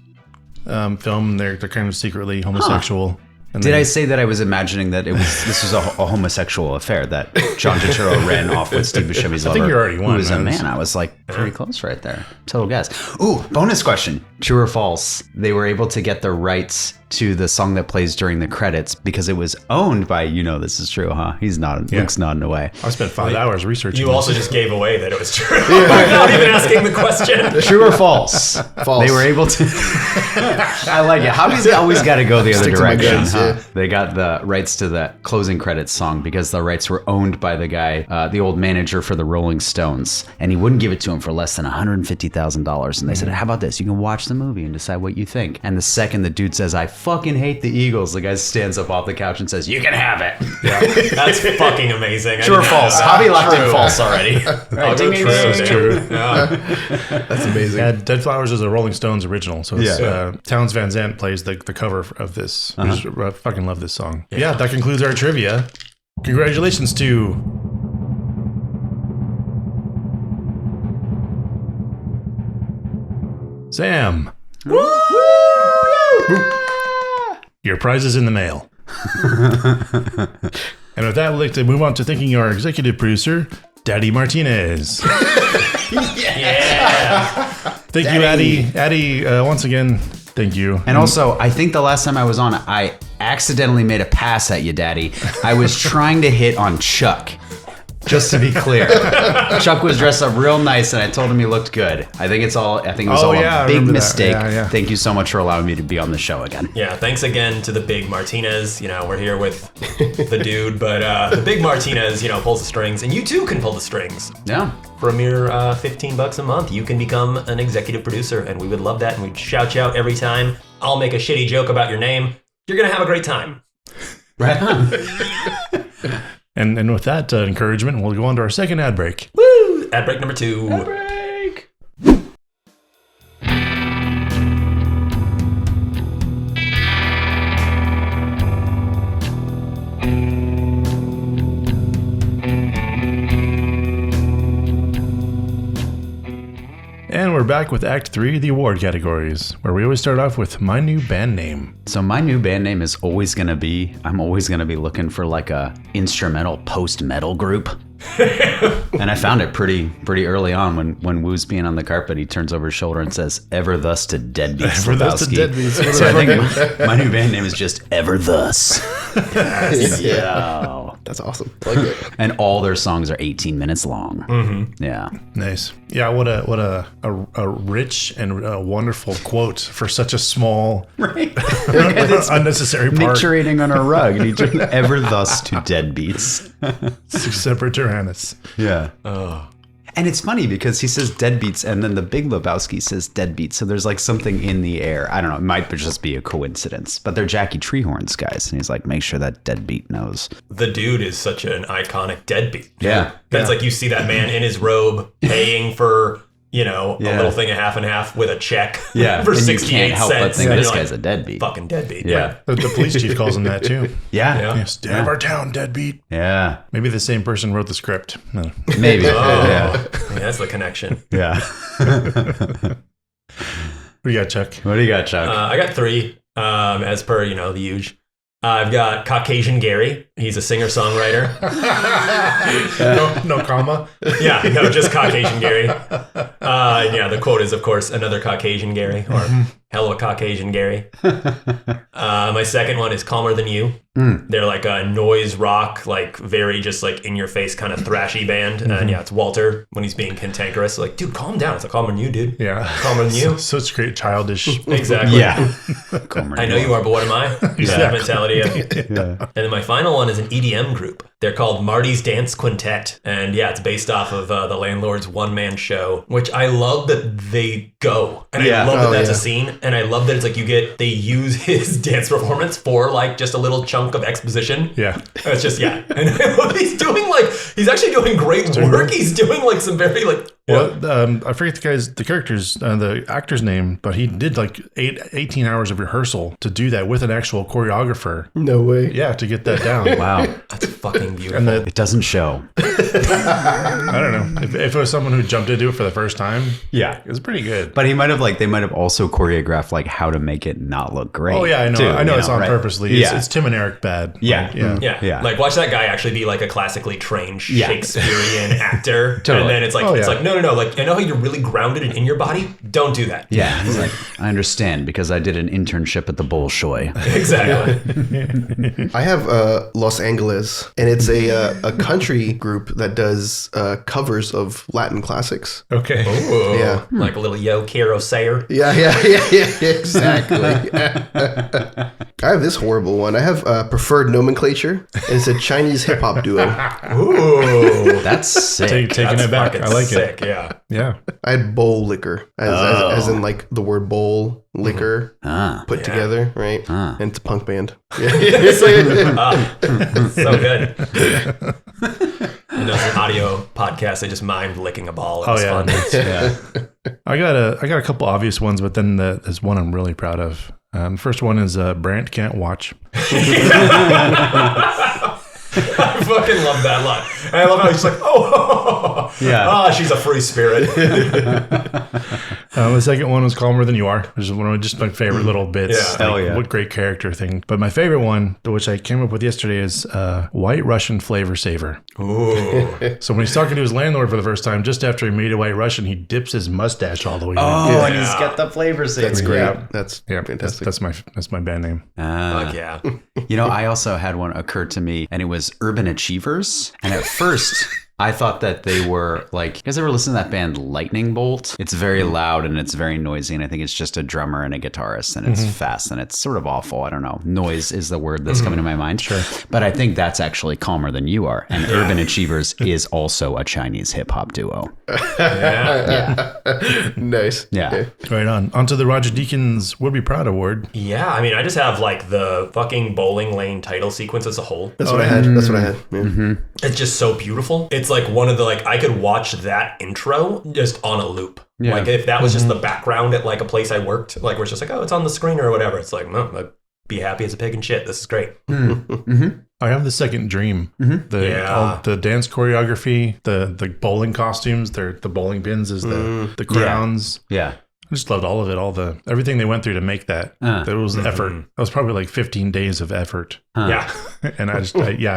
film. They're kind of secretly homosexual. And Did I say that I was imagining that this was a homosexual affair, that John Turturro ran off with Steve Buscemi's lover? I think you already won. Who was a man. I was like pretty close right there. Total guess. Ooh, bonus question. True or false? They were able to get the rights to the song that plays during the credits because it was owned by, this is true, huh? He's nodding. Luke's nodding away. I spent 5 hours researching You this. also just gave away that it was true. Not even asking the question. True or false? False. They were able to. I like it. Hobbies always got to go the other Stick to my direction. guns, Huh? yeah. They got the rights to the closing credits song because the rights were owned by the guy, the old manager for the Rolling Stones, and he wouldn't give it to him for less than $150,000. And they said, "How about this? You can watch the movie and decide what you think." And the second the dude says, "I fucking hate the Eagles," the guy stands up off the couch and says, "You can have it." Yeah. That's fucking amazing. True or false? Hobby locked in false already. Oh, true. That's true. Yeah. That's amazing. Yeah, Dead Flowers is a Rolling Stones original, so it's, Townes Van Zandt plays the cover of this. I fucking love this song. Yeah, that concludes our trivia. Congratulations to Sam. Woo! Your prize is in the mail. And with that, we'd like to move on to thanking our executive producer, Daddy Martinez. Yeah. Thank you, Addie. Addie, once again, thank you. And also, I think the last time I was on, I accidentally made a pass at you, Daddy. I was trying to hit on Chuck. Just to be clear, Chuck was dressed up real nice, and I told him he looked good. I think it was all a big mistake. Yeah. Thank you so much for allowing me to be on the show again. Yeah, thanks again to the big Martinez. We're here with the dude, but the big Martinez, pulls the strings, and you too can pull the strings. Yeah. For a mere $15 a month, you can become an executive producer, and we would love that, and we'd shout you out every time. I'll make a shitty joke about your name. You're gonna have a great time. Right on. And with that encouragement, we'll go on to our second ad break. Woo! Ad break number 2. Ad break. And we're back with Act 3, the award categories, where we always start off with my new band name. So my new band name is always going to be, I'm always going to be looking for like a instrumental post-metal group. And I found it pretty early on when Woo's being on the carpet, he turns over his shoulder and says, "Ever thus to deadbeats, Ever thus to Lebowski." deadbeats. So I think my new band name is just Ever Thus. Yeah. That's awesome. I like it. And all their songs are 18 minutes long. Mm-hmm. Yeah. Nice. Yeah, what a rich and wonderful quote for such a small, Right. unnecessary Nick part. trading on a rug. And he just ever thus to deadbeats. Semper Tyrannis. Yeah. Oh. And it's funny because he says deadbeats and then the Big Lebowski says deadbeats. So there's like something in the air. I don't know. It might just be a coincidence. But they're Jackie Treehorn's guys. And he's like, make sure that deadbeat knows. The dude is such an iconic deadbeat. Yeah. That's like you see that man in his robe paying for, a little thing of half and half with a check Yeah. for and 68 you can't help but cents. think And this you're guy's like, a deadbeat. fucking deadbeat. Yeah. The police chief calls him that too. Yeah. Yeah. Stab our town, deadbeat. Yeah. Maybe the same person wrote the script. No. Maybe. Oh, Yeah. that's the connection. Yeah. What do you got, Chuck? What do you got, Chuck? I got 3, as per, the huge. I've got Caucasian Gary. He's a singer-songwriter. No comma. Yeah, no, just Caucasian Gary. The quote is, of course, another Caucasian Gary, or hello, Caucasian Gary. My second one is Calmer Than You. They're like a noise rock, like very just like in your face kind of thrashy band. And it's Walter when he's being cantankerous. Like, dude, calm down. It's like, calmer than you, dude. Yeah. Calmer than you. Such great childish. Exactly. Yeah. I know you are, but what am I? That mentality. Yeah. And then my final one is an EDM group. They're called Marty's Dance Quintet. And it's based off of the Landlord's one-man show, which I love that they go. And I love that that's a scene. And I love that it's like they use his dance performance for like just a little chunk of exposition. Yeah. It's just, And I love he's doing he's actually doing great work. He's doing like some very I forget the actor's name, but he did like 18 hours of rehearsal to do that with an actual choreographer. No way. Yeah, to get that down. Wow. That's fucking beautiful. It doesn't show. I don't know. If it was someone who jumped into it for the first time, Yeah. it was pretty good. But they might have also choreographed like how to make it not look great. Oh yeah, I know. too, I know it's on right? purposely. It's Tim and Eric bad. Yeah. Yeah. Yeah. Like watch that guy actually be like a classically trained Shakespearean actor. Totally. And then it's like, no. Like, I know how you're really grounded and in your body. Don't do that. Yeah. He's like, I understand because I did an internship at the Bolshoi. Exactly. I have Los Angeles, and it's a country group that does covers of Latin classics. Okay. Ooh. Yeah. Like a little Yo Quiero Sayer. Yeah, exactly. I have this horrible one. I have Preferred Nomenclature, and it's a Chinese hip hop duo. Ooh. That's sick. Taking it back. I like sick, it. Yeah. Yeah. I had bowl liquor, as in like the word bowl, liquor, put together, right? And it's a punk band. So good. And as an audio podcast, I just mind licking a ball. It was fun. I got a couple obvious ones, but then there's one I'm really proud of. The first one is Brant Can't Watch. I fucking love that line. And I love how he's just like, she's a free spirit. The second one was Calmer Than You Are, which is one of just my favorite little bits. Yeah. Hell yeah. What great character thing. But my favorite one, which I came up with yesterday, is White Russian Flavor Saver. Ooh. So when he's talking to his landlord for the first time, just after he made a White Russian, he dips his mustache all the way in. And he's got the flavor saver. That's great. Yeah. That's fantastic. That's my band name. Fuck yeah. I also had one occur to me, and it was Urban Achievers. And at first, I thought that they were like, you guys ever listen to that band Lightning Bolt? It's very loud and it's very noisy, and I think it's just a drummer and a guitarist, and it's fast and it's sort of awful. I don't know. Noise is the word that's coming to my mind. Sure. But I think that's actually Calmer Than You Are. And Urban Achievers is also a Chinese hip hop duo. Nice. Yeah. Okay. Right on. Onto the Roger Deakins Would Be Proud Award. Yeah, I mean, I just have like the fucking bowling lane title sequence as a whole. That's what I had. That's what I had. Yeah. It's just so beautiful. It's like one of the, I could watch that intro just on a loop. Yeah. Like if that was just the background at like a place I worked, like we're just like, oh, it's on the screen or whatever. It's like, no, I'd be happy as a pig and shit. This is great. I have The Second Dream. The dance choreography, the bowling costumes, the bowling pins is the crowns. Yeah. I just loved all of it, everything they went through to make that. That was effort. That was probably like 15 days of effort. Yeah. And I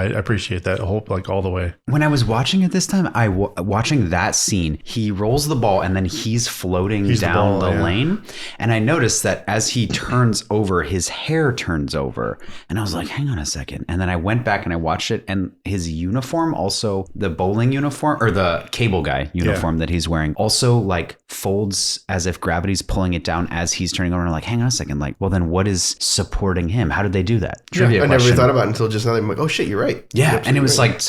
appreciate that whole, like all the way. When I was watching it this time, watching that scene, he rolls the ball and then he's floating down the lane. And I noticed that as he turns over, his hair turns over. And I was like, hang on a second. And then I went back and I watched it, and his uniform, also the bowling uniform or the cable guy uniform that he's wearing, also like folds as if gravity's pulling it down as he's turning over. And I'm like, hang on a second. Like, well, then what is supporting him? How did they do that? Trivia I never question. thought about it until just now. I'm like, oh shit, you're right. Yeah, and it was like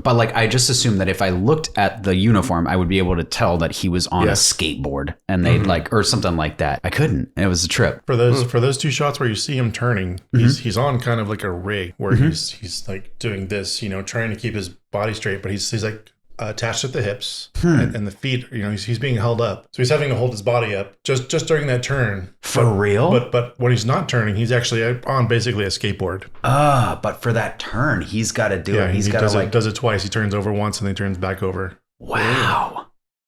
but like I just assumed that if I looked at the uniform, I would be able to tell that he was on a skateboard, and they'd like, or something like that. I couldn't. It was a trip. For those two shots where you see him turning, he's on kind of like a rig where he's like doing this, you know, trying to keep his body straight, but he's like attached at the hips and the feet, you know, he's being held up. So he's having to hold his body up just during that turn. For real? But when he's not turning, he's actually on basically a skateboard. But for that turn, he's got to do it. He's got to does it twice. He turns over once and then he turns back over. Wow.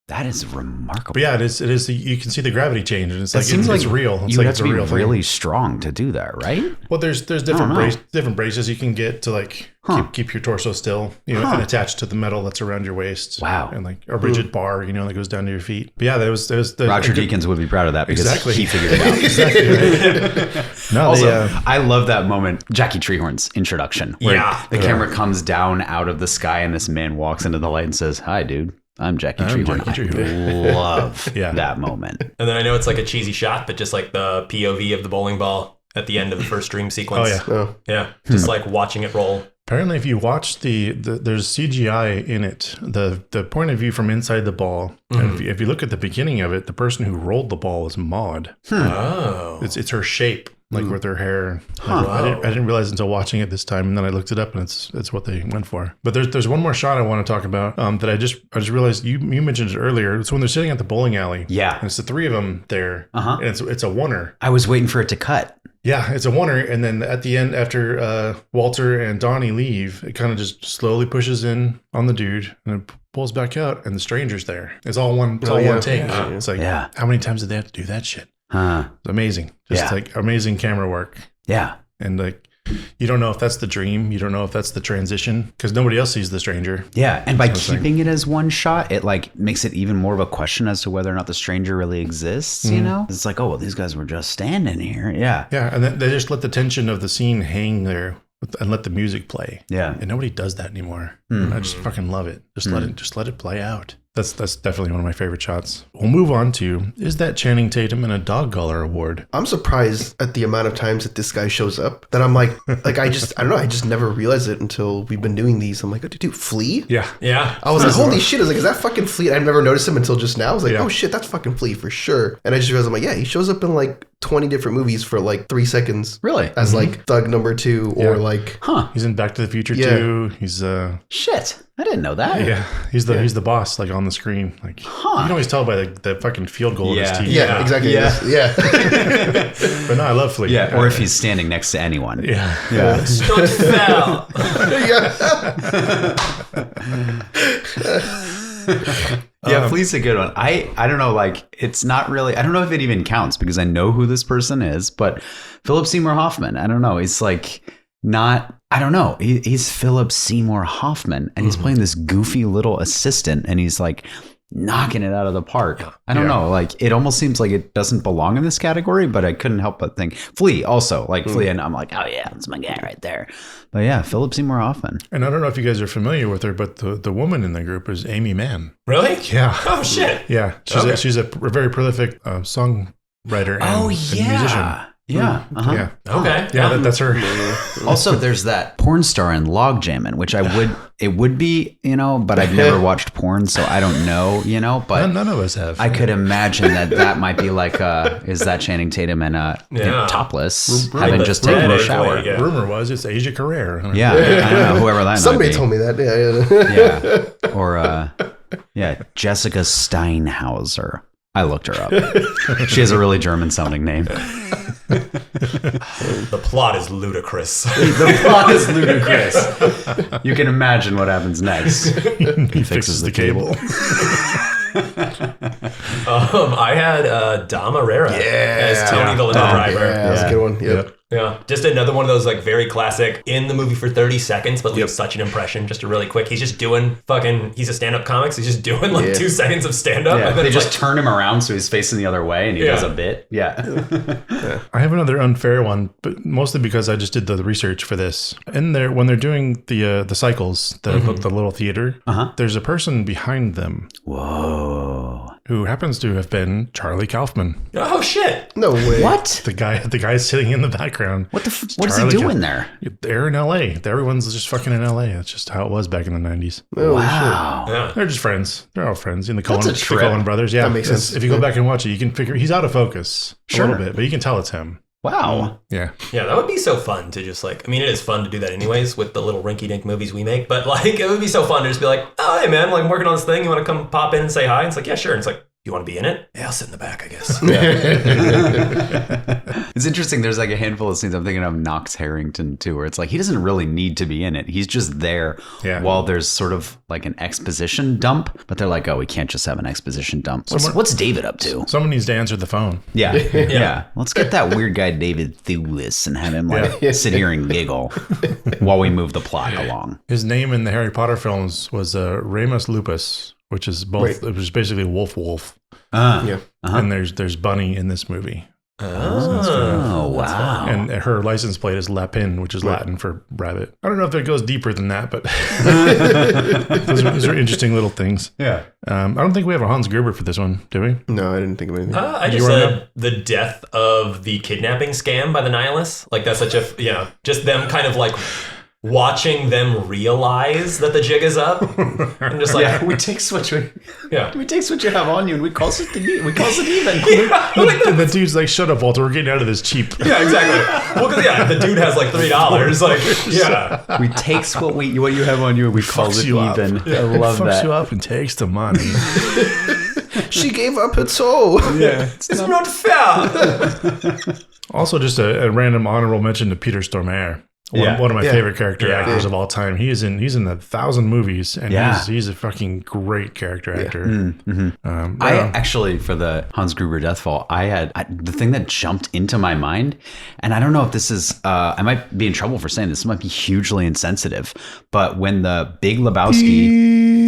That is remarkable. But yeah, it is. You can see the gravity change, and it's like seems it's real. It's you would like have to be really strong to do that, right? Well, there's different braces you can get to like keep your torso still, you know, and attached to the metal that's around your waist. Wow. And like a rigid bar, you know, that goes down to your feet. But yeah, there was the Roger Deakins would be proud of that because he figured it out. Exactly. No, also, I love that moment, Jackie Treehorn's introduction, where the camera comes down out of the sky and this man walks into the light and says, "Hi, dude. I'm Jackie Treehorn." I love that moment. And then I know it's like a cheesy shot, but just like the POV of the bowling ball at the end of the first dream sequence. Yeah. Just like watching it roll. Apparently, if you watch there's CGI in it, the point of view from inside the ball. And if you look at the beginning of it, the person who rolled the ball is Maud. Oh. It's her shape. Like with her hair. I didn't realize until watching it this time, and then I looked it up, and it's what they went for. But there's one more shot I want to talk about that I just realized you mentioned it earlier. It's when they're sitting at the bowling alley. Yeah, and it's the three of them there, and it's a oneer. I was waiting for it to cut. Yeah, it's a oneer, and then at the end, after Walter and Donnie leave, it kind of just slowly pushes in on the dude, and it pulls back out, and the stranger's there. It's all one take. Yeah. It's like, how many times did they have to do that shit? It's amazing. Just like amazing camera work. Yeah. And like, you don't know if that's the dream. You don't know if that's the transition because nobody else sees the stranger. Yeah. And by keeping it as one shot, it like makes it even more of a question as to whether or not the stranger really exists, you know? It's like, oh, well, these guys were just standing here. Yeah. Yeah. And then they just let the tension of the scene hang there and let the music play. Yeah. And nobody does that anymore. I just fucking love it. Just let it play out. That's definitely one of my favorite shots. We'll move on to, is that Channing Tatum in a dog collar award? I'm surprised at the amount of times that this guy shows up that I'm like I don't know, I just never realized it until we've been doing these. I'm like, dude, Flea? Yeah. Yeah. I was like, holy shit. I was like, is that fucking Flea? I've never noticed him until just now. I was like, oh shit, that's fucking Flea for sure. And I just realized, I'm like, yeah, he shows up in like 20 different movies for like 3 seconds. Really? As like Thug number 2 or like... He's in Back to the Future too. He's Shit. I didn't know that. Yeah. He's the boss like on the screen. Like you can always tell by the fucking field goal of his teeth. Yeah, exactly. Yeah. But no, I love Flea. Yeah. Or if he's standing next to anyone. Yeah. Don't fell. Yeah, Flea's a good one. I don't know, like, it's not really, I don't know if it even counts because I know who this person is, but Philip Seymour Hoffman, I don't know. He's like not, I don't know. He's Philip Seymour Hoffman and he's playing this goofy little assistant and he's like knocking it out of the park. I don't know. Like, it almost seems like it doesn't belong in this category, but I couldn't help but think Flea also, like Flea. And I'm like, oh yeah, that's my guy right there. But yeah, Philip Seymour Hoffman. And I don't know if you guys are familiar with her, but the woman in the group is Amy Mann. Really? Yeah. Oh shit. Yeah. She's a very prolific songwriter and musician. Yeah. Yeah. Okay. Yeah, that's her. Also, there's that porn star in Log Jammin', which it would be, you know, but I've never watched porn, so I don't know, you know, but none of us have. I could imagine that might be like, is that Channing Tatum and topless, having just taken a shower. Yeah. Rumor was it's Asia Carrere. Yeah, I don't know, whoever that Somebody might be. told me that. Yeah. Or, Jessica Steinhauser. I looked her up. She has a really German sounding name. The plot is ludicrous. The plot is ludicrous. You can imagine what happens next. He fixes the cable. I had Dom Herrera as Tony the limo driver. Yeah, that's a good one. Yep. Yeah, just another one of those like very classic in the movie for 30 seconds, but leaves such an impression. Just a really quick. He's just doing he's a stand-up comic, so he's just doing like 2 seconds of stand-up. Yeah, and then they just turn him around so he's facing the other way and he does a bit. Yeah. I have another unfair one, but mostly because I just did the research for this. In there, when they're doing the cycles, the little theater, there's a person behind them. Whoa. Who happens to have been Charlie Kaufman. Oh shit! No way. What? The guy sitting in the background. What is he doing there? They're in LA. Everyone's just fucking in LA. That's just how it was back in the 90s. Oh, wow. Yeah. They're just friends. They're all friends. In the That's a trip. Coen brothers. Yeah, That makes sense. If you go back and watch it, you can figure he's out of focus a little bit, but you can tell it's him. Wow. Yeah. Yeah, that would be so fun to just like, I mean, it is fun to do that anyways with the little rinky-dink movies we make, but like, it would be so fun to just be like, oh, hey man, like I'm working on this thing. You want to come pop in and say hi? And it's like, yeah, sure. And it's like, you want to be in it? Yeah, I'll sit in the back, I guess. It's interesting. There's like a handful of scenes I'm thinking of Knox Harrington too, where it's like he doesn't really need to be in it. He's just there while there's sort of like an exposition dump, but they're like, oh, we can't just have an exposition dump. What's David up to? Someone needs to answer the phone. Yeah. Let's get that weird guy David Thewlis and have him like sit here and giggle while we move the plot along. His name in the Harry Potter films was Remus Lupus, which is both. It was basically Wolf. And there's Bunny in this movie. Oh, wow. And her license plate is Lapin, which is Latin for rabbit. I don't know if it goes deeper than that, but those are interesting little things. Yeah. I don't think we have a Hans Gruber for this one, do we? No, I didn't think of anything. I just said the death of the kidnapping scam by the Nihilists. Like that's such a, just them kind of like watching them realize that the jig is up. And just like, we take what you have on you and we call it even. The dude's like, shut up, Walter, we're getting out of this cheap. Yeah, exactly. Well, because the dude has like $3. Like, we takes what you have on you and we call it even. I love fucks that. you up and takes the money. She gave up her soul. Yeah, it's not fair. Also, just a random honorable mention to Peter Stormare. One of my favorite character actors of all time. He's in 1,000 movies, and he's a fucking great character actor. I actually, for the Hans Gruber Deathfall, the thing that jumped into my mind, and I don't know if this is, I might be in trouble for saying this might be hugely insensitive, but when the Big Lebowski...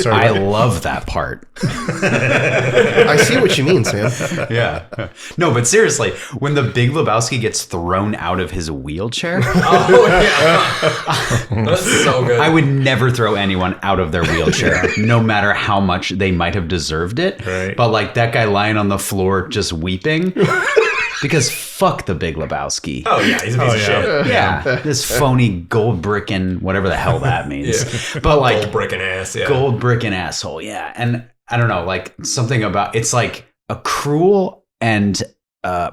I love that part. I see what you mean, Sam. Yeah. No, but seriously, when the Big Lebowski gets thrown out of his wheelchair. Oh, yeah. That's so good. I would never throw anyone out of their wheelchair, no matter how much they might have deserved it. Right. But like that guy lying on the floor just weeping. Because fuck the Big Lebowski. Oh, yeah. He's a piece of shit. Yeah. This phony gold brickin', whatever the hell that means. But like. Gold brickin' ass, yeah. Gold brickin' asshole, yeah. And I don't know, like something about, it's like a cruel and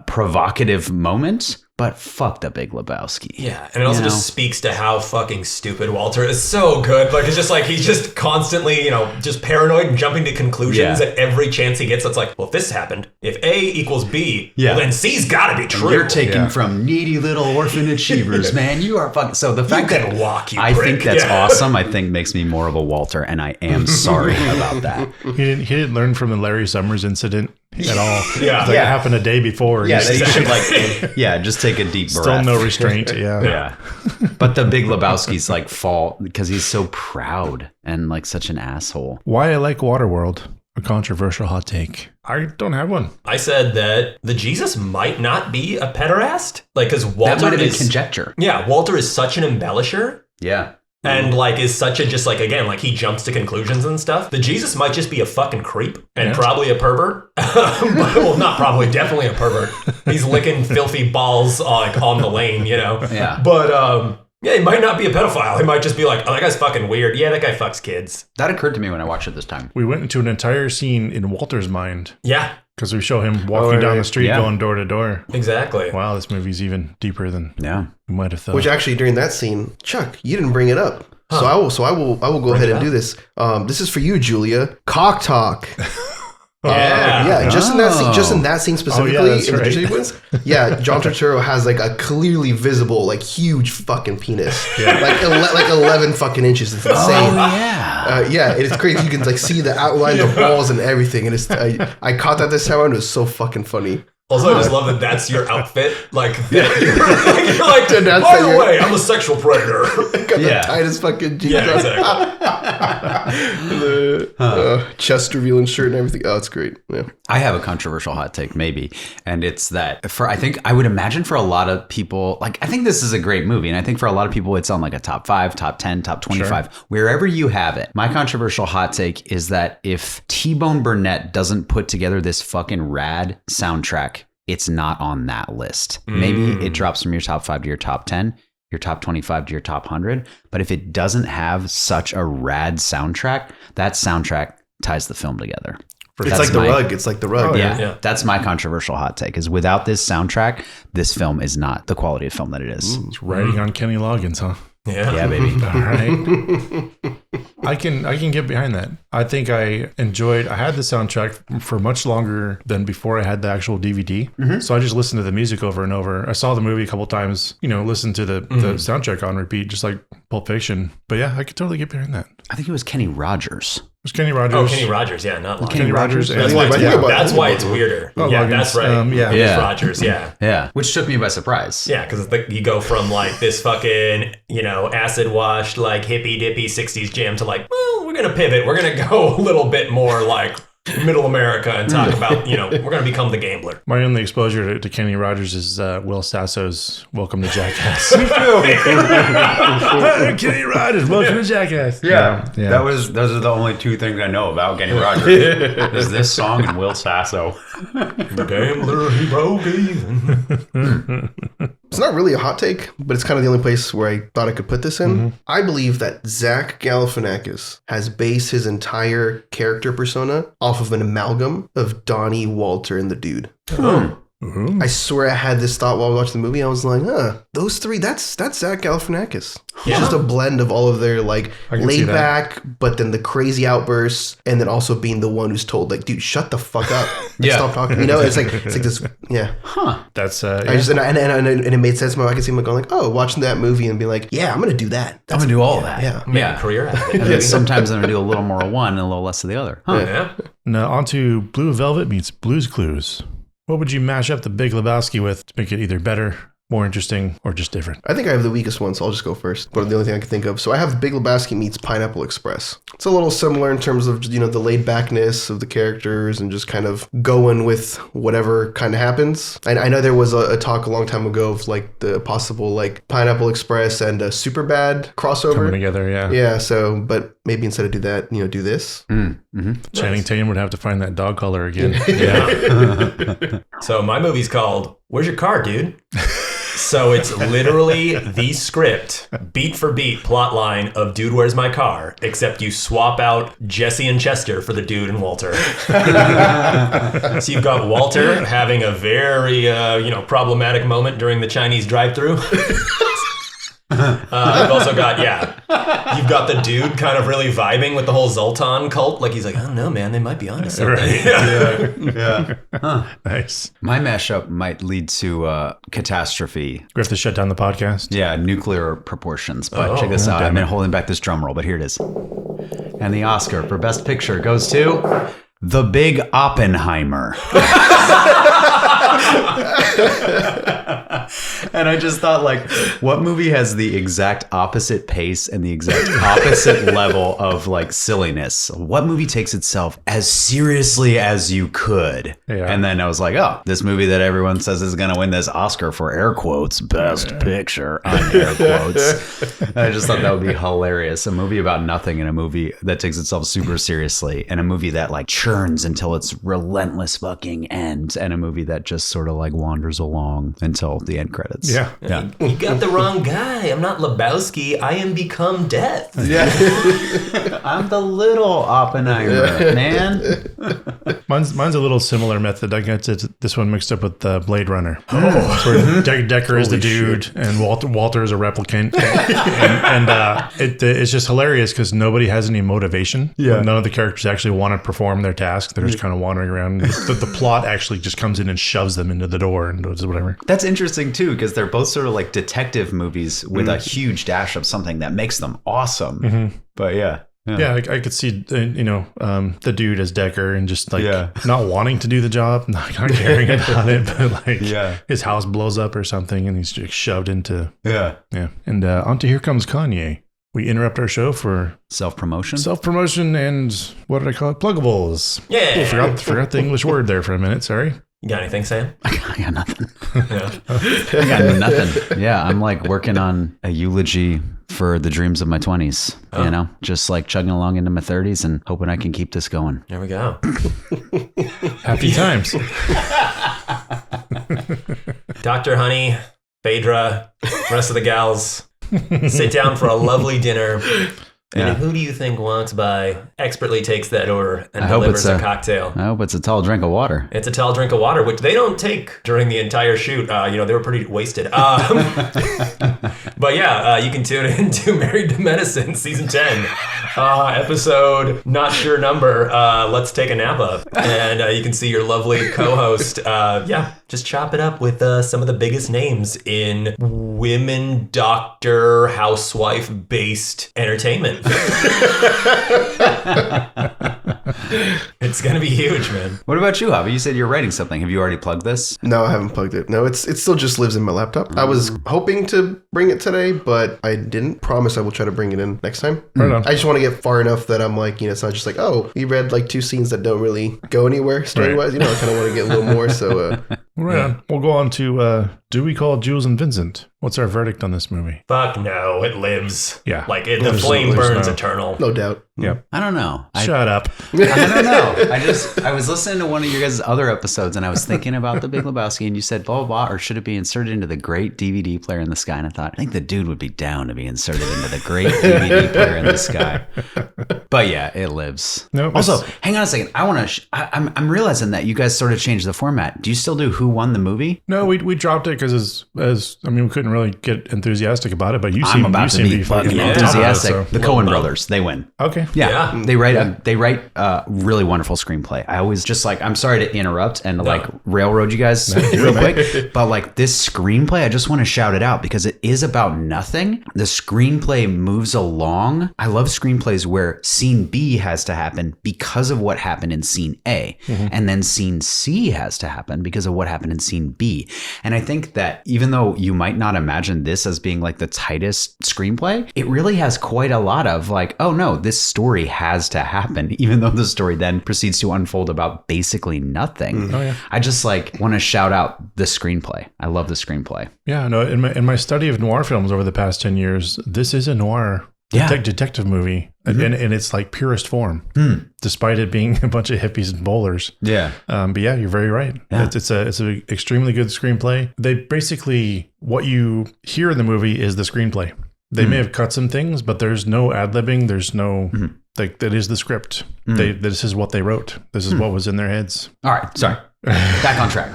provocative moment. But fuck the Big Lebowski. Yeah, and it also just speaks to how fucking stupid Walter is. So good. Like, it's just like, he's just constantly, just paranoid and jumping to conclusions at every chance he gets. It's like, well, if this happened, if A equals B, well, then C's gotta be true. You're taken from needy little orphan achievers, man. You are fucking... So the fact that I think that's awesome, I think makes me more of a Walter, and I am sorry about that. He didn't learn from the Larry Summers incident at all. Yeah. It happened a day before. Yeah, that you should just take a deep breath. Still no restraint. Yeah. But the Big Lebowski's like fall because he's so proud and like such an asshole. Why I like Waterworld. A controversial hot take. I don't have one. I said that the Jesus might not be a pederast. Like, because Walter that might have been conjecture. Yeah, Walter is such an embellisher. Yeah. And like is such a just like, again, like he jumps to conclusions and stuff. The Jesus might just be a fucking creep and probably a pervert. Well, not probably, definitely a pervert. He's licking filthy balls like on the lane, Yeah. But he might not be a pedophile. He might just be like, oh, that guy's fucking weird. Yeah, that guy fucks kids. That occurred to me when I watched it this time. We went into an entire scene in Walter's mind. Yeah. Because we show him walking down the street, going door to door. Exactly. Wow, this movie's even deeper than we might have thought. Which actually, during that scene, Chuck, you didn't bring it up. Huh. So I will go ahead and do this. This is for you, Julia. Cock talk. Yeah, just in that scene specifically, that's in the right. Gypsy sequence. Yeah, John Turturro has like a clearly visible, like huge fucking penis, like 11 fucking inches. It's insane. Yeah, it's crazy. You can like see the outline, the balls, and everything. And it's I caught that this time, and it was so fucking funny. Also, I just love that that's your outfit. Like, you're like, by the way, I'm a sexual predator. Got the tightest fucking jeans on. Exactly. Chest revealing shirt and everything. Oh, it's great. Yeah. I have a controversial hot take, maybe. And it's that I would imagine for a lot of people, like, I think this is a great movie. And I think for a lot of people, it's on like a top 5, top 10, top 25, wherever you have it. My controversial hot take is that if T-Bone Burnett doesn't put together this fucking rad soundtrack, it's not on that list. Maybe it drops from your top 5 to your top 10, your top 25 to your top 100. But if it doesn't have such a rad soundtrack, that soundtrack ties the film together. It's like the rug. It's like the rug. Yeah, that's my controversial hot take. Is without this soundtrack, this film is not the quality of film that it is. It's riding on Kenny Loggins, huh? Yeah, baby. All right. I can get behind that. I think I had the soundtrack for much longer than before I had the actual DVD. So I just listened to the music over and over. I saw the movie a couple times, listened to the soundtrack on repeat, just like Pulp Fiction. But yeah, I could totally get behind that. I think it was Kenny Rogers. It was Kenny Rogers. Oh, Kenny Rogers, yeah, not Loggins. Kenny Rogers. That's why it's weirder. Loggins. That's right. Yeah. Rogers, Yeah, which took me by surprise. Yeah, because you go from like this fucking, acid washed, like hippy dippy 60s jam to like, well, we're going to pivot. We're going to go a little bit more like middle America and talk about, we're going to become the gambler. My only exposure to Kenny Rogers is Will Sasso's Welcome to Jackass. Kenny Rogers, Welcome to Jackass. Yeah. Those are the only two things I know about Kenny Rogers. Is this song and Will Sasso. The gambler, he broke even. It's not really a hot take, but it's kind of the only place where I thought I could put this in. I believe that Zach Galifianakis has based his entire character persona off of an amalgam of Donnie, Walter, and the Dude. I swear I had this thought while watching the movie. I was like, those three, that's Zach Galifianakis. It's just a blend of all of their like laid back, but then the crazy outbursts, and then also being the one who's told like, dude, shut the fuck up. Stop talking. It's like this. Yeah. That's I just and it made sense. I could see him going like, oh, watching that movie and be like, yeah, I'm gonna do that. I'm gonna do all that. Yeah. Make a career out of it. And then sometimes I'm gonna do a little more of one and a little less of the other. Yeah. Now on to Blue Velvet meets Blue's Clues. What would you mash up the Big Lebowski with to make it either better, more interesting, or just different? I think I have the weakest one, so I'll just go first. But the only thing I can think of. So I have The Big Lebowski meets Pineapple Express. It's a little similar in terms of, the laid backness of the characters and just kind of going with whatever kind of happens. I know there was a talk a long time ago of like the possible like Pineapple Express and a Superbad crossover. Coming together, yeah. Yeah, so, but maybe instead of do that, do this. Channing Tatum would have to find that dog collar again. So my movie's called Where's Your Car, Dude? So it's literally the script, beat for beat plot line of Dude, Where's My Car? Except you swap out Jesse and Chester for the Dude and Walter. So you've got Walter having a very, problematic moment during the Chinese drive-thru. I've also got, you've got the Dude kind of really vibing with the whole Zoltan cult. Like he's like, I don't know, man, they might be onto something. Right. Nice. My mashup might lead to catastrophe. We have to shut down the podcast. Yeah, nuclear proportions. But check this out. I've been holding back this drum roll, but here it is. And the Oscar for Best Picture goes to The Big Oppenheimer. And I just thought, like, what movie has the exact opposite pace and the exact opposite level of, like, silliness? What movie takes itself as seriously as you could? Yeah. And then I was like, oh, this movie that everyone says is going to win this Oscar for air quotes, Best Picture, on air quotes. I just thought that would be hilarious. A movie about nothing and a movie that takes itself super seriously and a movie that, like, churns until its relentless fucking end and a movie that just sort of, like, wanders along until the end credits. Yeah. You got the wrong guy. I'm not Lebowski. I am become death. Yeah. I'm the little Oppenheimer, man. Mine's a little similar method. I got this one mixed up with Blade Runner. Oh. So Decker is the dude, and Walter is a replicant. It's just hilarious because nobody has any motivation. Yeah. None of the characters actually want to perform their task. They're just kind of wandering around. The plot actually just comes in and shoves them into the door and does whatever. That's interesting too, because they're both sort of like detective movies with a huge dash of something that makes them awesome. But yeah. Yeah, I could see, the dude as Decker and just like not wanting to do the job, not caring about it, but like his house blows up or something and he's just shoved into. Yeah. And on to Here Comes Kanye. We interrupt our show for self-promotion and what did I call it? Pluggables. Yeah. Oh, forgot the English word there for a minute. Sorry. You got anything, Sam? I got nothing. I got nothing. Yeah, I'm like working on a eulogy for the dreams of my 20s, just like chugging along into my 30s and hoping I can keep this going. There we go. Happy times. Dr. Honey, Phaedra, rest of the gals, sit down for a lovely dinner. And who do you think walks by, expertly takes that order, and delivers a cocktail? I hope it's a tall drink of water. It's a tall drink of water, which they don't take during the entire shoot. They were pretty wasted. But yeah, you can tune in to Married to Medicine, Season 10, episode not sure number, Let's Take a Napa. And you can see your lovely co-host, just chop it up with some of the biggest names in women doctor, housewife-based entertainment. It's gonna be huge, man. What about you, Javi? You said you're writing something. Have you already plugged this? No, I haven't plugged it. No, it still just lives in my laptop. I was hoping to bring it today, but I didn't. Promise I will try to bring it in next time. Right on. I just want to get far enough that I'm like, it's not just like, oh, we read like 2 scenes that don't really go anywhere story-wise. I kind of want to get a little more. So, right on. We'll go on to Do We Call Jules and Vincent? What's our verdict on this movie? Fuck no, it lives. Yeah. Like the flame burns eternal. No doubt. Yep. I don't know. Shut up. I don't know. I was listening to one of your guys' other episodes and I was thinking about the Big Lebowski and you said blah, blah, blah, or should it be inserted into the great DVD player in the sky? And I thought, I think the dude would be down to be inserted into the great DVD player in the sky. But yeah, it lives. Nope, also, hang on a second. I want to, I'm realizing that you guys sort of changed the format. Do you still do Who Won the Movie? No, we dropped it because we couldn't really get enthusiastic about it, but you I'm seem about to be fucking enthusiastic. It, the Coen brothers, they win. Okay. Yeah. They write a really wonderful screenplay. I always just I'm sorry to interrupt and railroad you guys real quick, but like this screenplay, I just want to shout it out because it is about nothing. The screenplay moves along. I love screenplays where scene B has to happen because of what happened in scene A, and then scene C has to happen because of what happened in scene B. And I think that even though you might not imagine this as being like the tightest screenplay, it really has quite a lot of like, oh no, this story has to happen, even though the story then proceeds to unfold about basically nothing. Oh, yeah. I just want to shout out the screenplay. I love the screenplay. Yeah, no, in my study of noir films over the past 10 years, this is a noir detective movie, and it's like purest form, despite it being a bunch of hippies and bowlers. Yeah. But yeah, you're very right. Yeah. It's an extremely good screenplay. They basically, what you hear in the movie is the screenplay. They may have cut some things, but there's no ad-libbing. There's no, that is the script. This is what they wrote. This is what was in their heads. All right. Sorry. Back on track.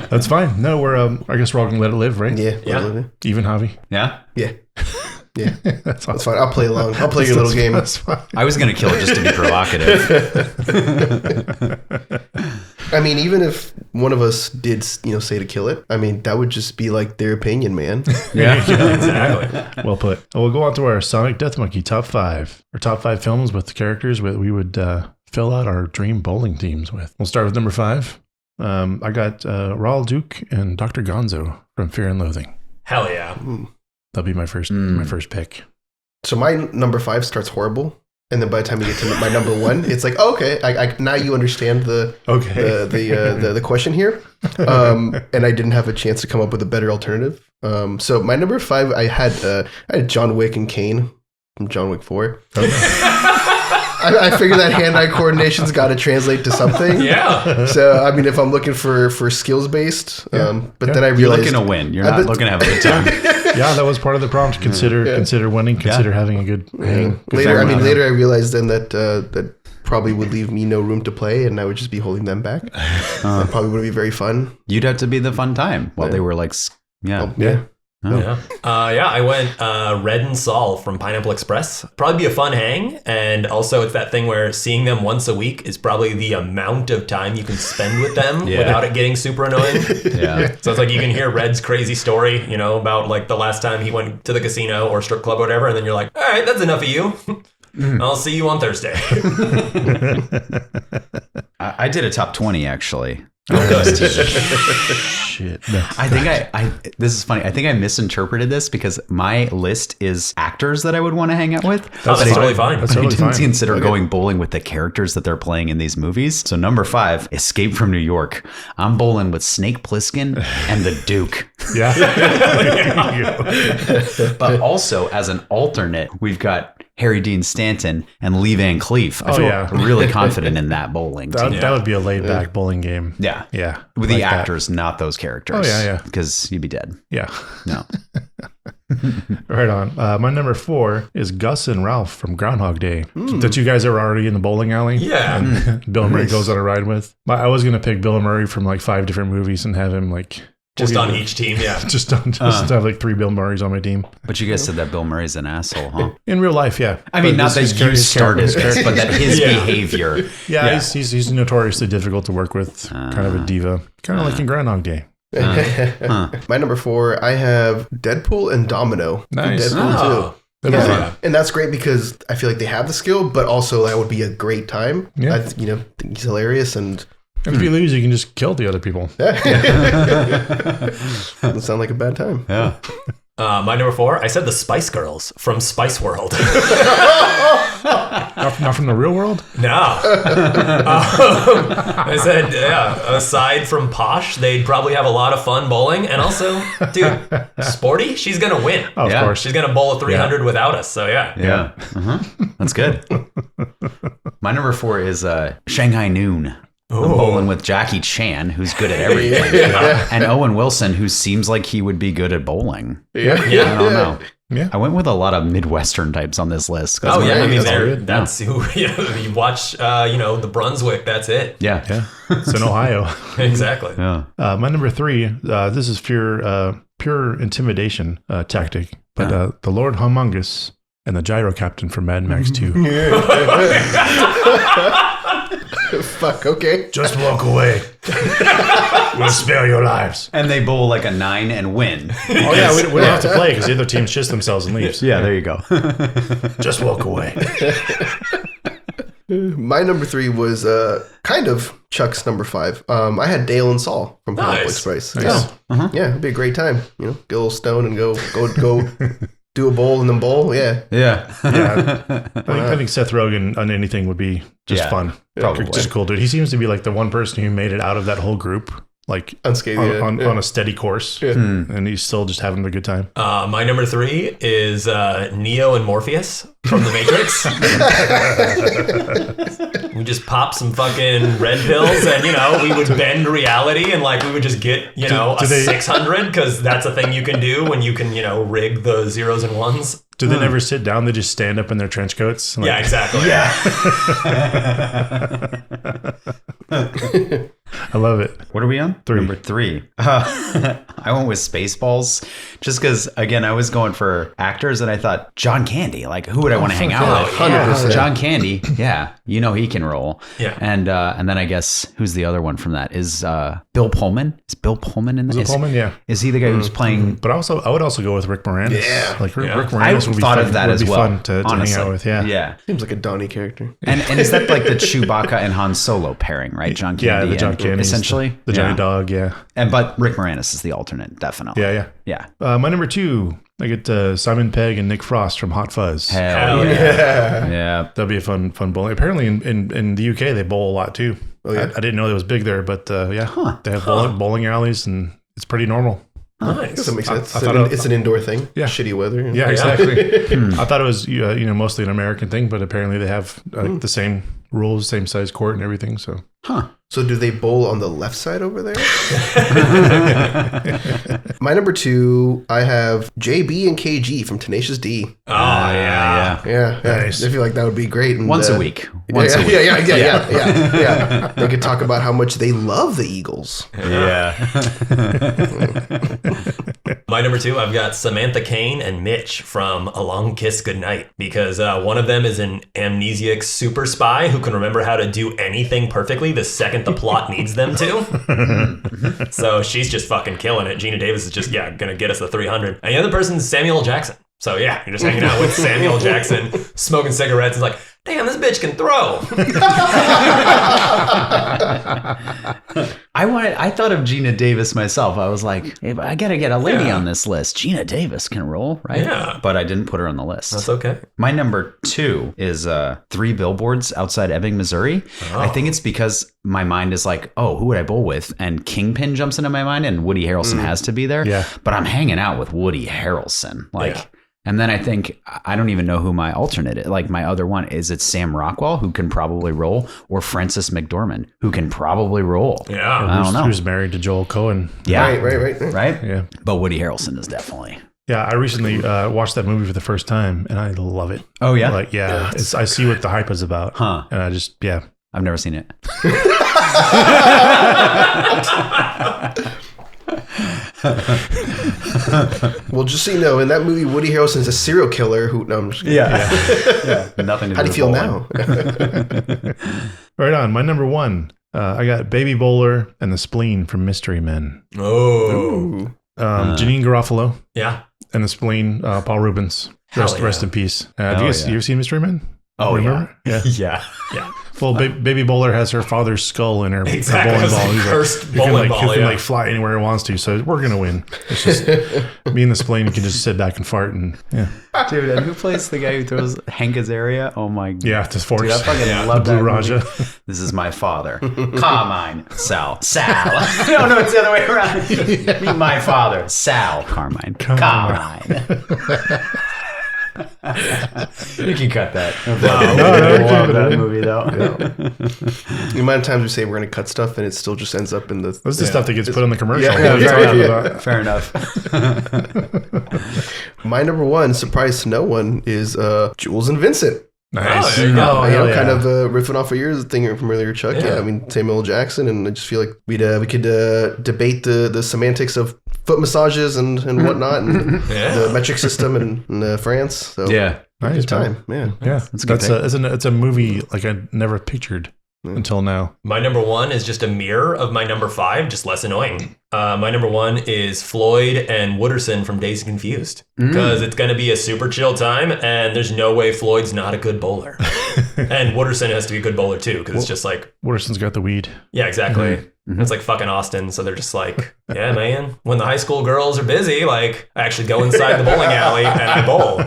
That's fine. No, I guess we're all going to let it live, right? Yeah. Even Javi? Yeah. Yeah. Yeah, that's fine. I'll play along. I'll play your little game. That's fine. I was going to kill it just to be provocative. I mean, even if one of us did, say to kill it, I mean, that would just be like their opinion, man. Yeah, exactly. Well put. We'll go on to our Sonic Death Monkey top 5. Our top 5 films with the characters we would fill out our dream bowling teams with. We'll start with number 5. I got Raul Duke and Dr. Gonzo from Fear and Loathing. Hell yeah. That'll be my first pick. So my number 5 starts horrible, and then by the time you get to my number 1, it's like, oh, okay, I now you understand the question here, and I didn't have a chance to come up with a better alternative. So my number 5, I had John Wick and Kane from John Wick 4. I figure that hand-eye coordination's got to translate to something. Yeah. So, I mean, if I'm looking for skills-based, but then I You're realized... looking to win. You're not looking to have a good time. Yeah, that was part of the prompt. Consider winning. Consider having a good hang. Good Later family. I realized then that probably would leave me no room to play, and I would just be holding them back. That probably wouldn't be very fun. You'd have to be the fun time while they were like, yeah. Yeah. I went Red and Sol from Pineapple Express. Probably be a fun hang, and also it's that thing where seeing them once a week is probably the amount of time you can spend with them without it getting super annoying. Yeah. So it's like you can hear Red's crazy story, you know, about like the last time he went to the casino or strip club or whatever, and then you're like, all right, that's enough of you. I'll see you on Thursday. I did a top 20 actually. Shit. No. I think this is funny. I think I misinterpreted this because my list is actors that I would want to hang out with. That's totally fine. That's But I totally didn't fine. consider going bowling with the characters that they're playing in these movies. So number 5, Escape from New York. I'm bowling with Snake Plissken and the Duke. Yeah. But also as an alternate, we've got Harry Dean Stanton and Lee Van Cleef. I feel really confident in that bowling team. That would be a laid back bowling game. Yeah. Yeah. With like the that. actors, not those characters. Oh, yeah. Because you'd be dead. Yeah. No. Right on. My number 4 is Gus and Ralph from Groundhog Day. The two guys that were already in the bowling alley. Yeah. And Bill Murray goes on a ride with. I was going to pick Bill Murray from like 5 different movies and have him like... Just on each team, yeah. Just to have like 3 Bill Murrays on my team. But you guys said that Bill Murray's an asshole, huh? In real life, yeah. I mean, But not that his you started his this, but that his behavior. Yeah, he's notoriously difficult to work with. Kind of a diva. Kind of like in Groundhog Day. My number 4, I have Deadpool and Domino. Nice. Deadpool 2. That'd be Yeah. fun. And that's great because I feel like they have the skill, but also that would be a great time. Yeah. I think he's hilarious and And if you lose, you can just kill the other people. doesn't sound like a bad time. Yeah. My number 4, I said the Spice Girls from Spice World. Not from the real world? No. I said, aside from Posh, they'd probably have a lot of fun bowling. And also, dude, Sporty, she's going to win. Oh, of Yeah. course. She's going to bowl a 300 without us. So, yeah. Yeah. That's good. My number 4 is Shanghai Noon. I'm bowling with Jackie Chan, who's good at everything. And Owen Wilson, who seems like he would be good at bowling. Yeah. I don't know. Yeah. I went with a lot of Midwestern types on this list. Oh, yeah. I mean, That's that's who, you watch, the Brunswick, that's it. Yeah. Yeah. It's in Ohio. Exactly. Yeah. My number 3, this is pure intimidation tactic. But the Lord Humongous and the Gyro Captain from Mad Max 2. Fuck, okay. Just walk away. We'll spare your lives. And they bowl like a 9 and win. Oh, yeah, we don't have to play because the other team shits themselves and leaves. Yeah, there you go. Just walk away. My number 3 was kind of Chuck's number 5. I had Dale and Saul from Pineapple Nice. Express. Nice. Yeah, it'd be a great time. Get a little stone and go do a bowl and then bowl. Yeah. Yeah. Yeah. I think Seth Rogen on anything would be just fun. probably. Just a cool dude. He seems to be like the one person who made it out of that whole group, like Unscathed. on a steady course. Yeah. And he's still just having a good time. My number 3 is Neo and Morpheus from The Matrix. We just pop some fucking red pills and, we would bend reality and like we would just get, a 600 because that's a thing you can do when you can, rig the zeros and ones. Do they never sit down? They just stand up in their trench coats? Like, Yeah, exactly. I love it. What are we on? 3. Number 3. I went with Spaceballs just because, again, I was going for actors and I thought John Candy. Like, who would I want to hang out with? 100%. John Candy. Yeah. He can roll. Yeah. And then I guess who's the other one from that? Is Bill Pullman? Is Bill Pullman in this? Bill Pullman, yeah. Is he the guy who's playing? But I would also go with Rick Moranis. Yeah. Like Rick I Moranis would be thought fun, of that would as be well. fun to hang out with. Yeah. Yeah. Seems like a Donnie character. And is that like the Chewbacca and Han Solo pairing, right? John Candy. Yeah, the John and- Candy. essentially. The Johnny Dog, yeah. But Rick Moranis is the alternate, definitely. Yeah. Yeah. My number 2, I get Simon Pegg and Nick Frost from Hot Fuzz. Hell yeah. yeah. Yeah. That'd be a fun bowling. Apparently in the UK they bowl a lot too. Oh, yeah? I didn't know it was big there, but they have bowling alleys and it's pretty normal. Nice. That makes sense. I thought It's an indoor thing. Yeah. Shitty weather. Yeah, exactly. I thought it was mostly an American thing, but apparently they have the same rules, same size court and everything. So, So do they bowl on the left side over there? My number 2, I have JB and KG from Tenacious D. Oh, yeah. Yeah. Nice. I feel like that would be great. And, Once a week. Once a week. Yeah. They could talk about how much they love the Eagles. Yeah. My number 2, I've got Samantha Kane and Mitch from A Long Kiss Goodnight, because one of them is an amnesiac super spy who can remember how to do anything perfectly the second the plot needs them to. So she's just fucking killing it. Gina Davis is just, gonna get us the 300. And the other person's Samuel L. Jackson. So yeah, you're just hanging out with Samuel L. Jackson, smoking cigarettes, and like, damn, this bitch can throw. I thought of Gina Davis myself. I was like, hey, I gotta get a lady on this list. Gina Davis can roll, right? Yeah. But I didn't put her on the list. That's okay. My number 2 is 3 billboards outside Ebbing, Missouri. I think it's because my mind is like, oh, who would I bowl with? And Kingpin jumps into my mind, and Woody Harrelson has to be there. Yeah. But I'm hanging out with Woody Harrelson. And then I think, I don't even know who my alternate is. Like my other one, is it Sam Rockwell, who can probably roll, or Frances McDormand, who can probably roll? Yeah. I don't know. Who's married to Joel Cohen. Yeah. Right. Yeah. But Woody Harrelson is definitely. Yeah, I recently watched that movie for the first time, and I love it. Oh, yeah? Like, I see what the hype is about. Huh. And I just, I've never seen it. Well, just so you know, in that movie, Woody Harrelson is a serial killer who... No, I'm just kidding. Yeah. Nothing to do How do you feel with now? Right on. My number 1, I got Baby Bowler and the Spleen from Mystery Men. Oh. Janine Garofalo Yeah. and the Spleen, Paul Rubens. Rest in peace. Have you ever seen Mystery Men? Oh, remember? Yeah. Well, Baby Bowler has her father's skull in her Exactly. bowling ball. He's Cursed he bowling can, ball, he can like fly anywhere he wants to. So we're gonna win. It's just me and the Spleen can just sit back and fart and Dude, and who plays the guy who throws Hank Azaria? Oh my god. yeah, just force. Dude, I fucking love the Blue that Raja. movie. This is my father. Carmine. Sal. No, it's the other way around. Meet my father. Sal. Carmine. You can cut that. I love that movie though. The amount of times we say we're going to cut stuff and it still just ends up in the... That's the stuff that gets put on the commercial. Fair enough. My number 1, surprise to no one, is Jules and Vincent. Nice. Oh, there you go. Kind of riffing off of yours thing from earlier, Chuck. Yeah, I mean, Samuel L. Jackson, and I just feel like we could debate the semantics of foot massages and whatnot, and the metric system in France. So Yeah. Nice, good time, man. Yeah, it's a movie like I never pictured until now. My number 1 is just a mirror of my number 5, just less annoying. My number 1 is Floyd and Wooderson from Dazed and Confused, because it's going to be a super chill time, and there's no way Floyd's not a good bowler. And Wooderson has to be a good bowler too, because it's just like... Wooderson's got the weed. Yeah, exactly. Mm-hmm. It's like fucking Austin, so they're just like, yeah, man, when the high school girls are busy, like, I actually go inside the bowling alley and I bowl.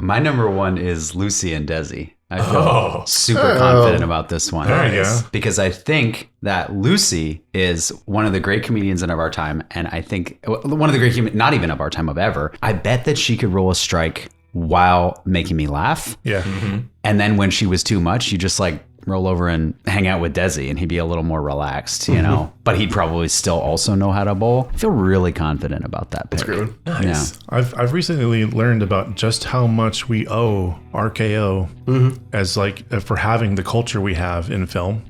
My number 1 is Lucy and Desi. I feel super confident about this one. There you go. Because I think that Lucy is one of the great comedians of our time. And I think one of the great, not even of our time, of ever. I bet that she could roll a strike while making me laugh. Yeah. Mm-hmm. And then when she was too much, you just like roll over and hang out with Desi and he'd be a little more relaxed, you know, but he'd probably still also know how to bowl. I feel really confident about that pick. That's a great one. Nice. Yeah. I've recently learned about just how much we owe RKO as like for having the culture we have in film,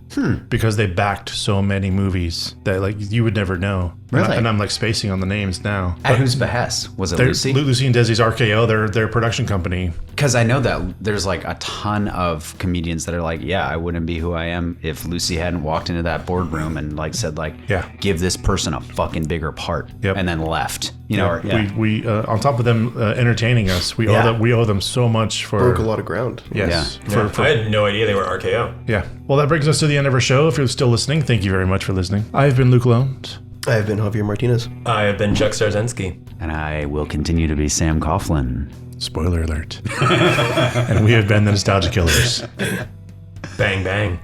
because they backed so many movies that like you would never know. Really? And I'm like spacing on the names now. At whose behest? Was it Lucy? Lucy and Desi's RKO, their production company. Because I know that there's like a ton of comedians that are like, yeah, I wouldn't be who I am if Lucy hadn't walked into that boardroom and like said like, give this person a fucking bigger part, and then left. You know, we on top of them entertaining us, we owe them so much for Broke a lot of ground. Yes. Yeah. I had no idea they were RKO. Yeah. Well, that brings us to the end of our show. If you're still listening, thank you very much for listening. I've been Luke Lones. I have been Javier Martinez. I have been Chuck Starzensky. And I will continue to be Sam Coughlin. Spoiler alert. And we have been the Nostalgia Killers. Bang, bang.